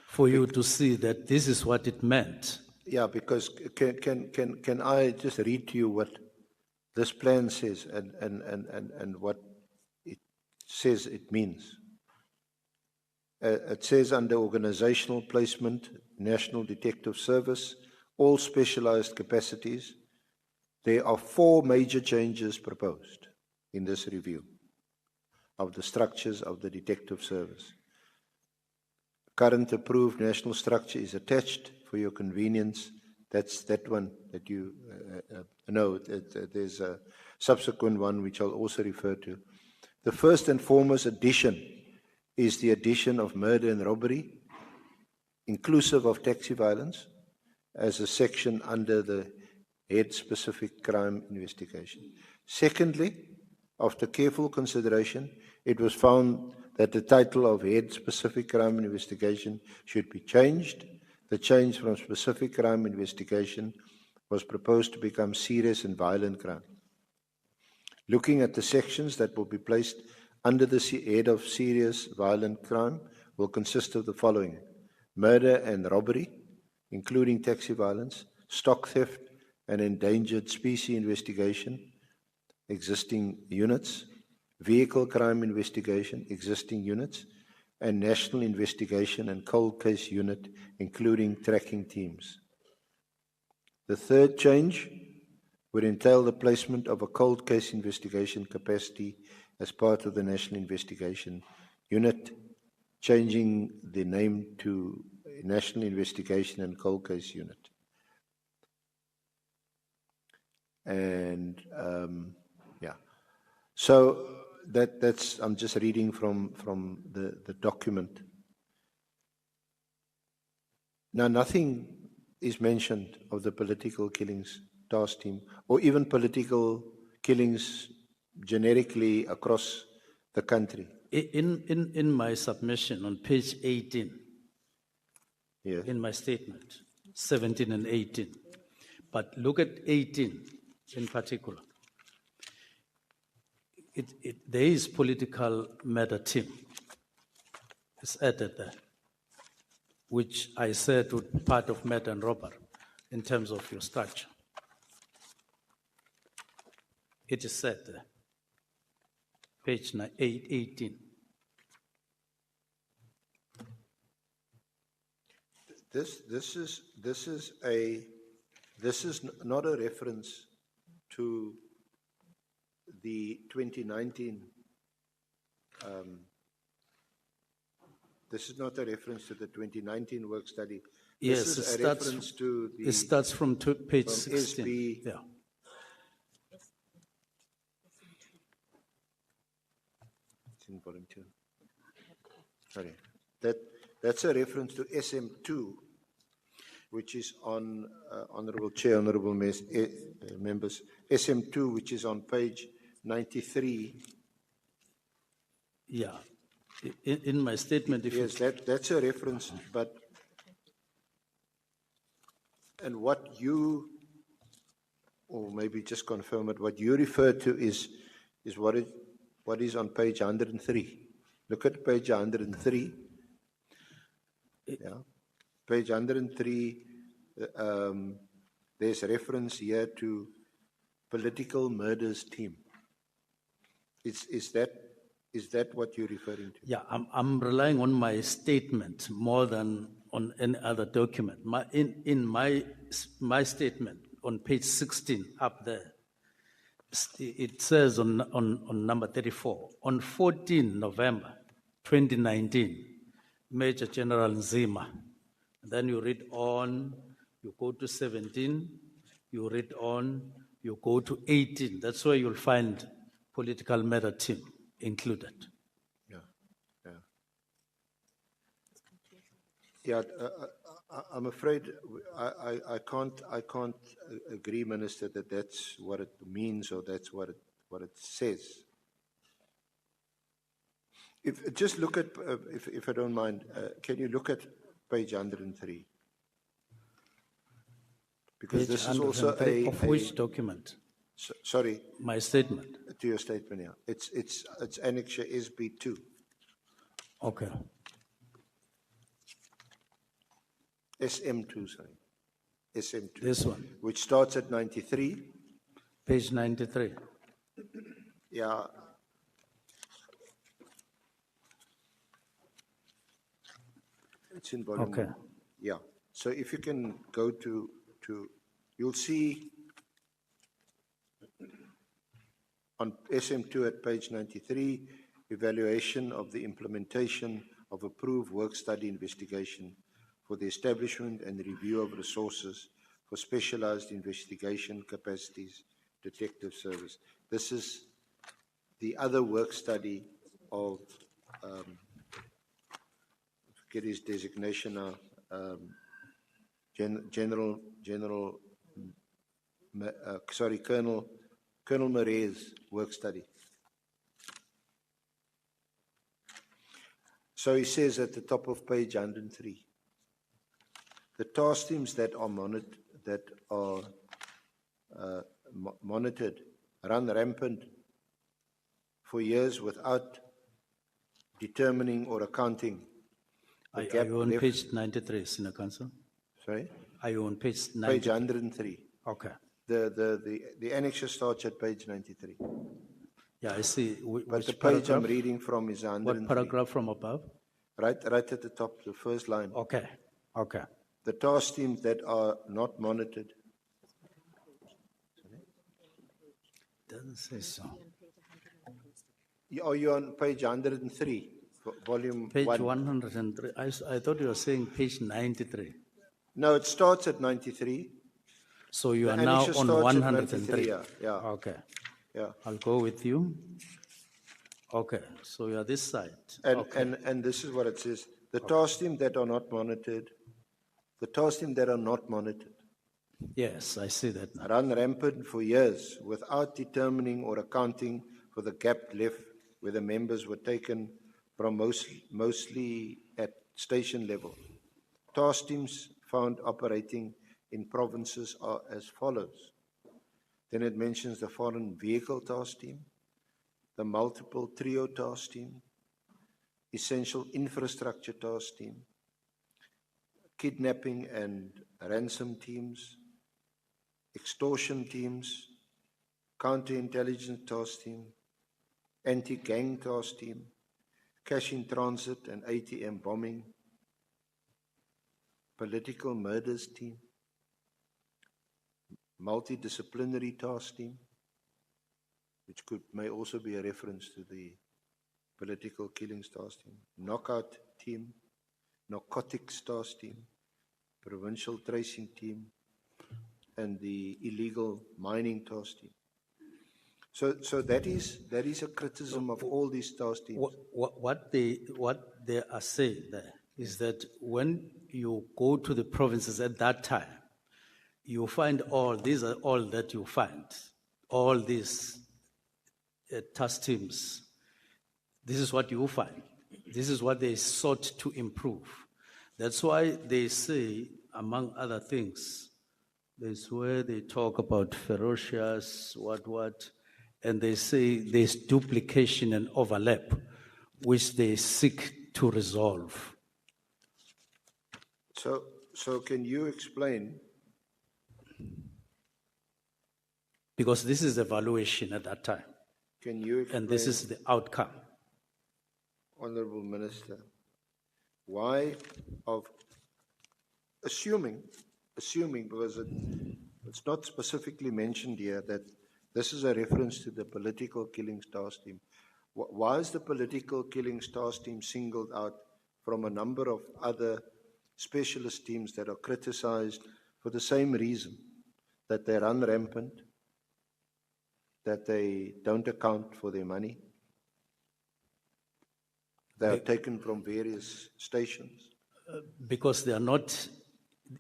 for you to see that this is what it meant. Yeah, because can I just read to you what this plan says and what it says it means? It says under organizational placement, National Detective Service, all specialized capacities, there are 4 major changes proposed in this review of the structures of the Detective Service. Current approved national structure is attached for your convenience. That's that one that you know. There's a subsequent one which I'll also refer to. The first and foremost addition is the addition of murder and robbery, inclusive of taxi violence, as a section under the head-specific crime investigation. Secondly, after careful consideration, it was found that the title of head-specific crime investigation should be changed. The change from specific crime investigation was proposed to become serious and violent crime. Looking at the sections that will be placed under the head of serious violent crime will consist of the following: murder and robbery, including taxi violence, stock theft and endangered species investigation, existing units, vehicle crime investigation, existing units, and national investigation and cold case unit, including tracking teams. The third change would entail the placement of a cold case investigation capacity as part of the National Investigation Unit changing the name to National Investigation and Cold Case Unit. And yeah, so that's I'm just reading from the document. Now, nothing is mentioned of the political killings task team, or even political killings generically across the country. In my submission on page 18, yes, in my statement, 17 and 18, but look at 18 in particular. There is political matter team. It's added there, which I said would be part of matter and robber in terms of your structure. It is said there, page 18. This is not a reference to the 2019. This is not a reference to the 2019 work study. Yes, this is a reference to the. It starts from page 16. SB. Yeah. It's in volume 2. Sorry, that's a reference to SM2, which is on Honourable Chair, Honourable members. SM2, which is on page 93. Yeah. In my statement, if yes, that's a reference, but and what you, or maybe just confirm it, what you refer to is what is on page 103. Look at page 103. Yeah, page 103. There's reference here to political murders team. Is that what you're referring to? Yeah, I'm relying on my statement more than on any other document. In my statement on page 16 up there, it says on number 34, on 14 November 2019, Major General Nzima. And then you read on, you go to 17, you read on, you go to 18. That's where you'll find political matter team included. Yeah, I'm afraid I can't agree, Minister, that that's what it means or that's what it says. Just look at, if I don't mind, can you look at page 103? Because page this is also of which document? Sorry, my statement. To your statement, yeah. It's Annexure SB2. Okay. SM2, sorry. SM2. This one. Which starts at 93. Page 93. Yeah. It's in volume. Okay. Yeah. So if you can go to you'll see on SM2 at page 93, evaluation of the implementation of approved work study investigation for the establishment and review of resources for specialized investigation capacities, detective service. This is the other work study of, forget his designation now, Colonel Murray's work study. So he says at the top of page 103, the task teams that are monitored run rampant for years without determining or accounting. Are you on page 93, Senior Counsel? Sorry? Are you on page 93? Page 103. Okay. The annexure starts at page 93. Yeah, I see. But the page I'm reading from is 103. What paragraph from above? Right at the top, the first line. Okay. Okay. The task teams that are not monitored. Doesn't say so. Are you on page 103? volume Page 1. 103. I thought you were saying page 93. No, it starts at 93. So you The are now annexure on starts at 103. 93, yeah. Okay. Yeah. I'll go with you. Okay. So you are this side. And, Okay. and this is what it says. The task team that are not monitored, Yes, I see that now. run rampant for years without determining or accounting for the gap left where the members were taken from mostly at station level. Task teams found operating in provinces are as follows. Then it mentions the foreign vehicle task team, the multiple trio task team, essential infrastructure task team, kidnapping and ransom teams, extortion teams, counterintelligence task team, anti-gang task team, cash in transit and ATM bombing, political murders team, multidisciplinary task team, which may also be a reference to the political killings task team, knockout team, narcotics task team, provincial tracing team, and the illegal mining task team. So that is a criticism of all these task teams. What they are saying there is that when you go to the provinces at that time, you find these are all that you find, all these task teams. This is what you find. This is what they sought to improve. That's why they say, among other things, there's where they talk about ferocious, what, and they say there's duplication and overlap, which they seek to resolve. So can you explain? Because this is evaluation at that time. Can you explain? And this is the outcome. Honorable Minister, why of assuming, because it's not specifically mentioned here that this is a reference to the political killings task team. Why is the political killings task team singled out from a number of other specialist teams that are criticized for the same reason, that they run rampant, that they don't account for their money? They are taken from various stations. Because they are not,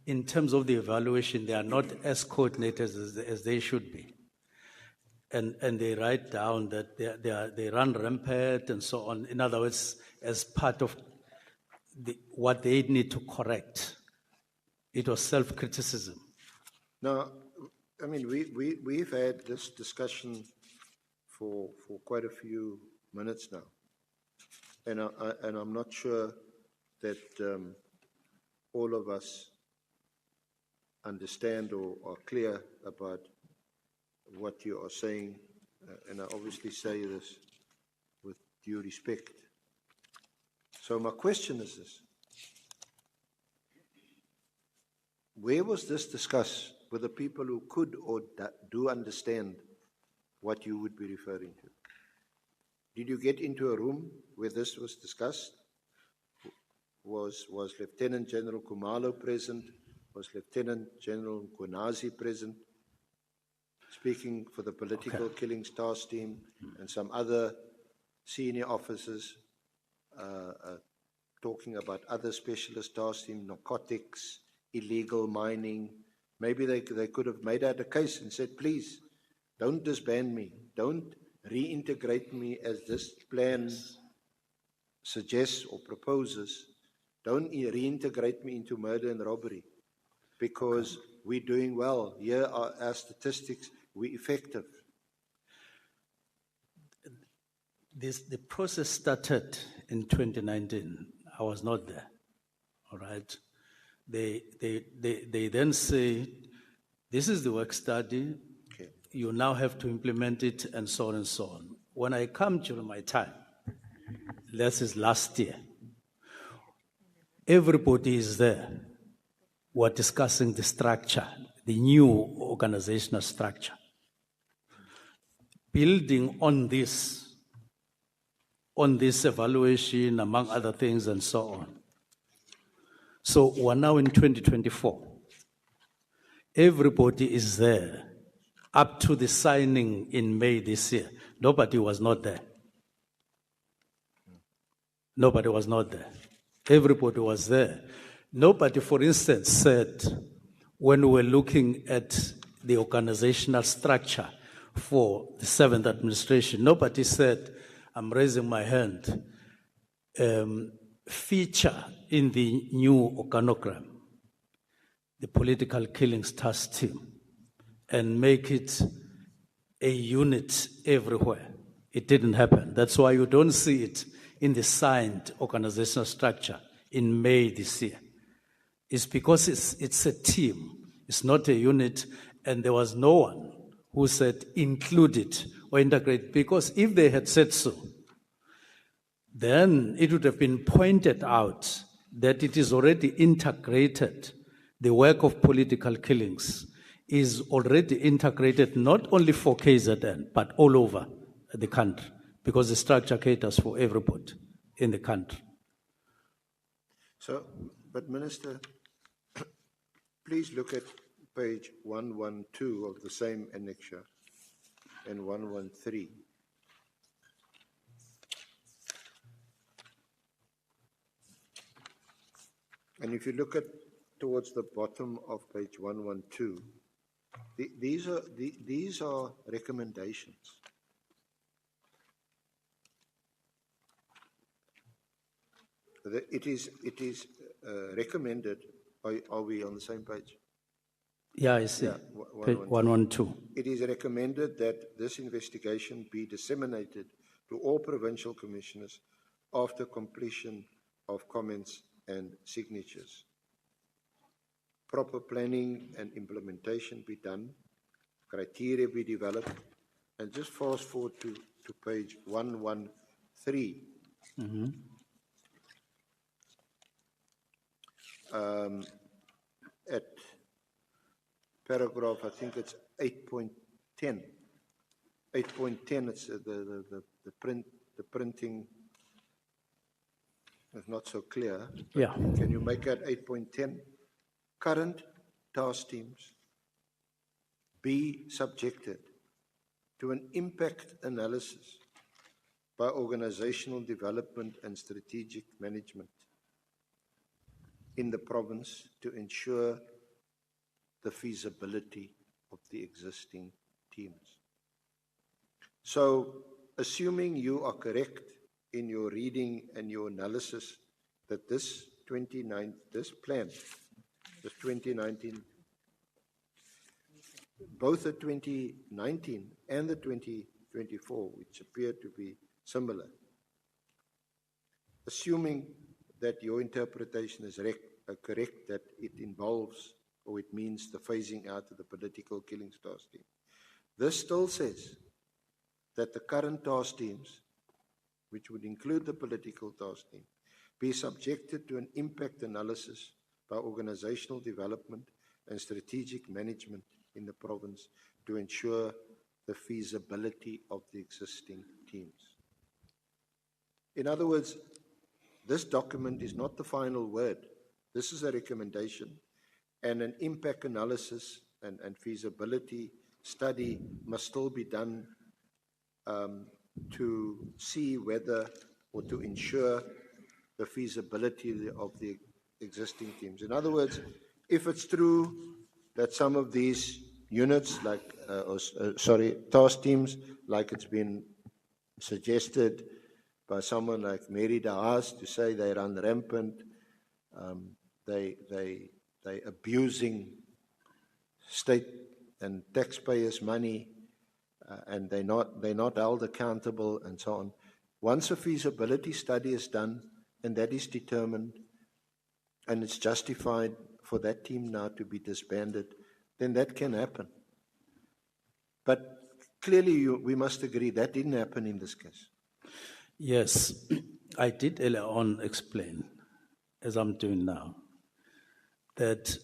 in terms of the evaluation, they are not as coordinated as they should be. And they write down that they run rampant and so on. In other words, as part of what they need to correct. It was self-criticism. Now, I mean, we've had this discussion for quite a few minutes now. And I'm not sure that all of us understand or are clear about what you are saying, and I obviously say this with due respect. So my question is this. Where was this discussed with the people who could or do understand what you would be referring to? Did you get into a room where this was discussed? Was Lieutenant General Kumalo present? Was Lieutenant General Gunazi present? Speaking for the political killings task team and some other senior officers talking about other specialist task team, narcotics, illegal mining. Maybe they could have made out a case and said, please, don't disband me. Don't reintegrate me as this plan suggests or proposes. Don't reintegrate me into murder and robbery because we're doing well. Here are our statistics. We're effective. The process started in 2019. I was not there. All right. They then say, this is the work study. Okay. You now have to implement it, and so on and so on. When I come during my time, this is last year, everybody is there. We're discussing the structure, the new organizational structure. Building on this, on this evaluation, among other things, and so on. So we're now in 2024. Everybody is there up to the signing in May this year. Nobody was not there. Nobody was not there. Everybody was there. Nobody, for instance, said, when we were looking at the organizational structure for the 7th administration, nobody said, I'm raising my hand, feature in the new organogram the political killings task team and make it a unit everywhere. It didn't happen. That's why you don't see it in the signed organizational structure in May this year. It's because it's a team, it's not a unit, and there was no one who said include it or integrate, because if they had said so, then it would have been pointed out that it is already integrated. The work of political killings is already integrated not only for KZN, but all over the country, because the structure caters for everybody in the country. So, but Minister, please look at page 112 of the same annexure and 113. And if you look at towards the bottom of page 112, these are recommendations. It is recommended. Are we on the same page? Yeah, I see. Yeah, Page 112. It is recommended that this investigation be disseminated to all provincial commissioners after completion of comments and signatures. Proper planning and implementation be done, criteria be developed, and just fast forward to page 113. At paragraph, I think it's 8.10. 8.10, it's the printing is not so clear. Yeah. Can you make that 8.10? Current task teams be subjected to an impact analysis by organizational development and strategic management in the province to ensure the feasibility of the existing teams. So, assuming you are correct in your reading and your analysis that this plan, this 2019, both the 2019 and the 2024, which appear to be similar, assuming that your interpretation is correct, that it involves or it means the phasing out of the political killings task team. This still says that the current task teams, which would include the political task team, be subjected to an impact analysis by organizational development and strategic management in the province to ensure the feasibility of the existing teams. In other words, this document is not the final word. This is a recommendation, and an impact analysis and feasibility study must still be done to see whether or to ensure the feasibility of the existing teams. In other words, if it's true that some of these units, like task teams, like it's been suggested by someone like Mary de Haas to say they run rampant, they abusing state and taxpayers' money, and they're not held accountable, and so on. Once a feasibility study is done and that is determined, and it's justified for that team now to be disbanded, then that can happen. But clearly, we must agree that didn't happen in this case. Yes, I did earlier on explain, as I'm doing now, that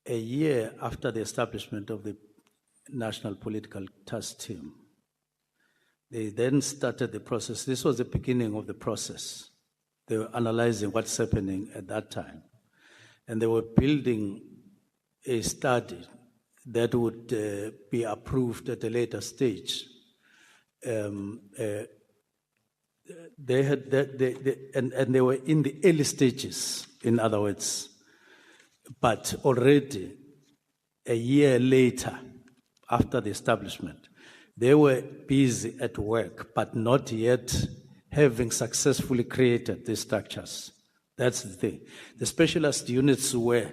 a year after the establishment of the National Political Task Team, They then started the process. This was the beginning of the process. They were analyzing what's happening at that time. And they were building a study that would be approved at a later stage. They had and they were in the early stages, in other words. But already a year later, after the establishment, they were busy at work, but not yet having successfully created these structures. That's the thing. The specialist units were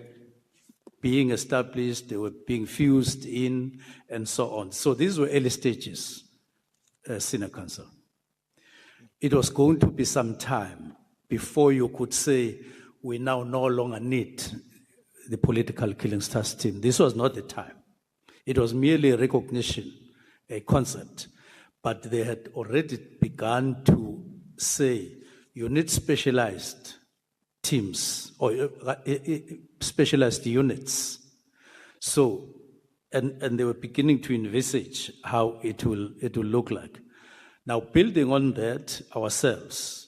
being established, they were being fused in, and so on. So these were early stages, Senior Counsel. It was going to be some time before you could say, we now no longer need the political killing task team. This was not the time. It was merely a recognition, a concept. But they had already begun to say, you need specialized teams or specialized units. So, and they were beginning to envisage how it will look like. Now, building on that ourselves,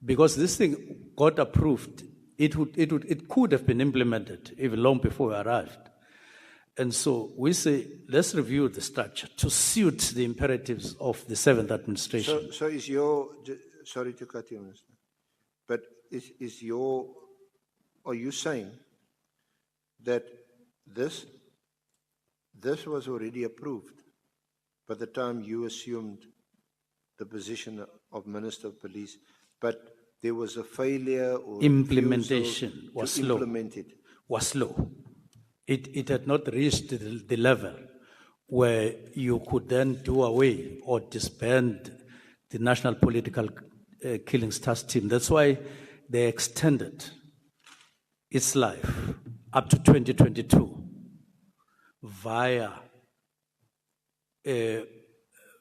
because this thing got approved, it could have been implemented even long before we arrived. And so we say, let's review the structure to suit the imperatives of the 7th administration. So is your, sorry to cut you, Minister, but are you saying that this was already approved by the time you assumed the position of Minister of Police, but there was a failure or implementation was slow. Implement it? Was slow. It had not reached the level where you could then do away or disband the National Political Killings Task Team. That's why they extended its life up to 2022 via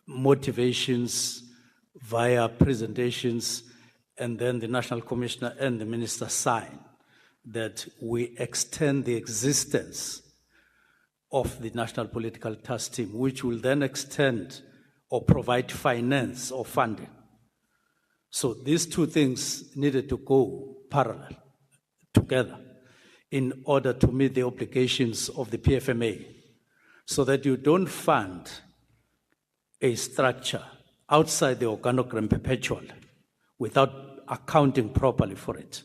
motivations, via presentations, and then the National Commissioner and the Minister sign that we extend the existence of the National Political Task Team, which will then extend or provide finance or funding. So these two things needed to go parallel together in order to meet the obligations of the PFMA, so that you don't fund a structure outside the organogram perpetually without accounting properly for it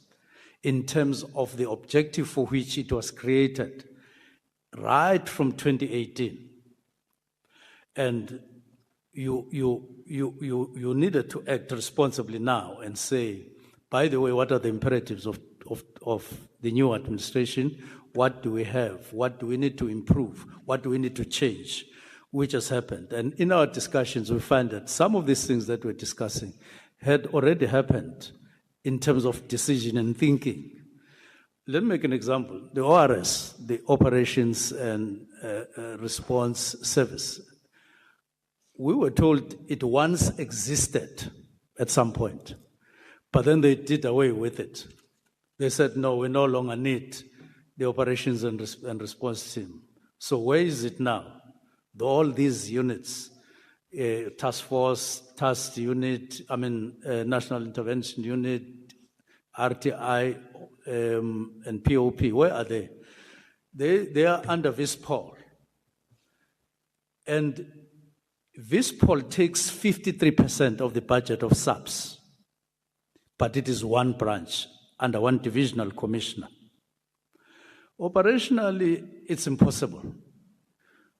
in terms of the objective for which it was created right from 2018. And you needed to act responsibly now and say, by the way, what are the imperatives of the new administration? What do we have? What do we need to improve? What do we need to change? Which has happened. And in our discussions, we find that some of these things that we're discussing had already happened in terms of decision and thinking. Let me make an example. The ORS, the Operations and Response Service, we were told it once existed at some point, but then they did away with it. They said, no, we no longer need the Operations and Response Team. So where is it now? All these units, Task Force, Task Unit, National Intervention Unit, RTI, and POP, where are they? They are under VISPOL. And VISPOL takes 53% of the budget of SAPS, but it is one branch under one divisional commissioner. Operationally, it's impossible.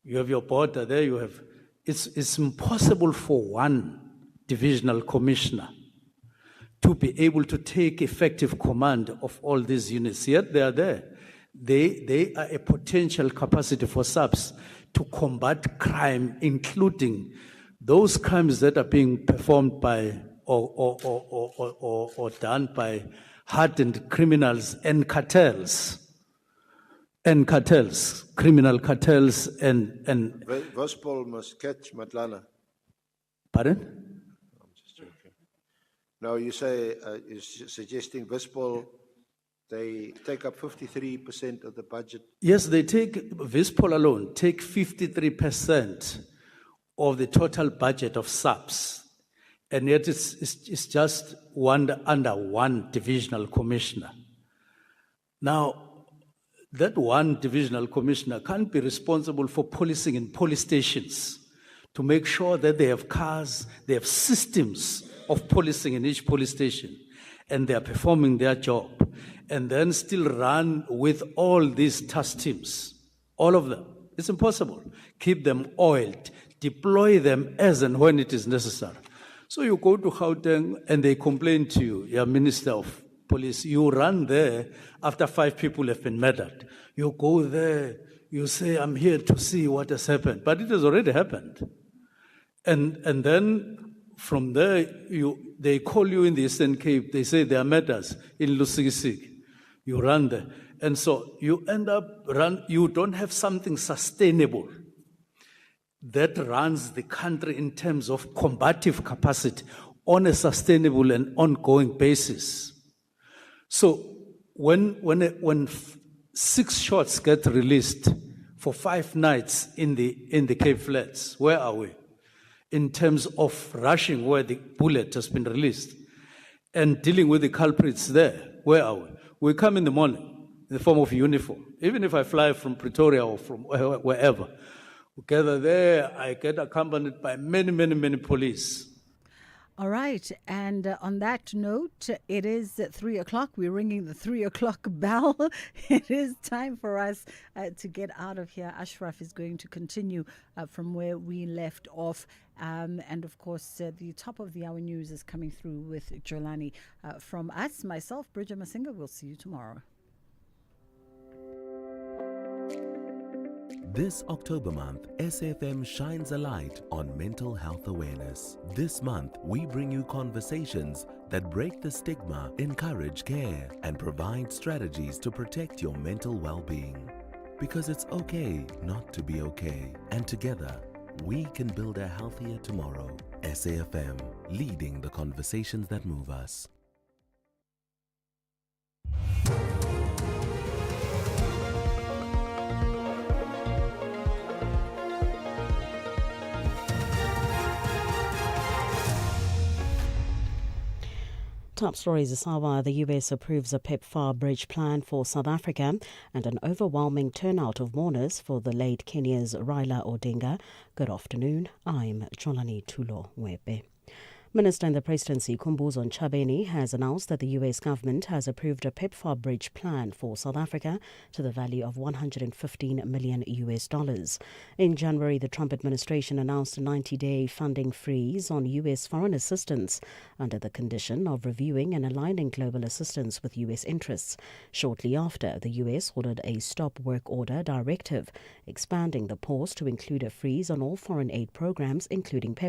You have your border there, it's impossible for one divisional commissioner to be able to take effective command of all these units, yet they are there. They are a potential capacity for SAPS to combat crime, including those crimes that are being performed by or done by hardened criminals and cartels. Criminal cartels and Vospol must catch Matlala. Pardon? Now you say, you're suggesting Vospol, they take up 53% of the budget? Yes, they take, Vospol alone, take 53% of the total budget of SAPS, and yet it's just under one divisional commissioner. Now, that one divisional commissioner can't be responsible for policing in police stations to make sure that they have cars, they have systems of policing in each police station, and they are performing their job, and then still run with all these task teams, all of them. It's impossible. Keep them oiled, deploy them as and when it is necessary. So you go to Gauteng and they complain to you, your Minister of Police, you run there after 5 people have been murdered. You go there, you say, I'm here to see what has happened. But it has already happened. And then from there, they call you in the Eastern Cape, they say there are matters in Lusikisiki. You run there. And so you end up, you don't have something sustainable that runs the country in terms of combative capacity on a sustainable and ongoing basis. So when 6 shots get released for 5 nights in the Cape Flats, where are we? In terms of rushing where the bullet has been released and dealing with the culprits there, where are we? We come in the morning in the form of uniform. Even if I fly from Pretoria or from wherever, we gather there, I get accompanied by many police. All right, and on that note, it is 3 o'clock. We're ringing the 3 o'clock bell. It is time for us to get out of here. Ashraf is going to continue from where we left off. And of course, the top of the hour news is coming through with Jolani. From us, myself, Bridget Masinga, we'll see you tomorrow. This October month, SAFM shines a light on mental health awareness. This month, we bring you conversations that break the stigma, encourage care, and provide strategies to protect your mental well-being. Because it's okay not to be okay. And together, we can build a healthier tomorrow. SAFM, leading the conversations that move us. Top stories this hour. The US approves a PEPFAR bridge plan for South Africa and an overwhelming turnout of mourners for the late Kenya's Raila Odinga. Good afternoon. I'm Jolani Tulo-Webe. Minister in the Presidency, Khumbuzo Ntshavheni, has announced that the US government has approved a PEPFAR bridge plan for South Africa to the value of $115 million. In January, the Trump administration announced a 90-day funding freeze on US foreign assistance under the condition of reviewing and aligning global assistance with US interests. Shortly after, the US ordered a stop work order directive, expanding the pause to include a freeze on all foreign aid programs, including PEPFAR.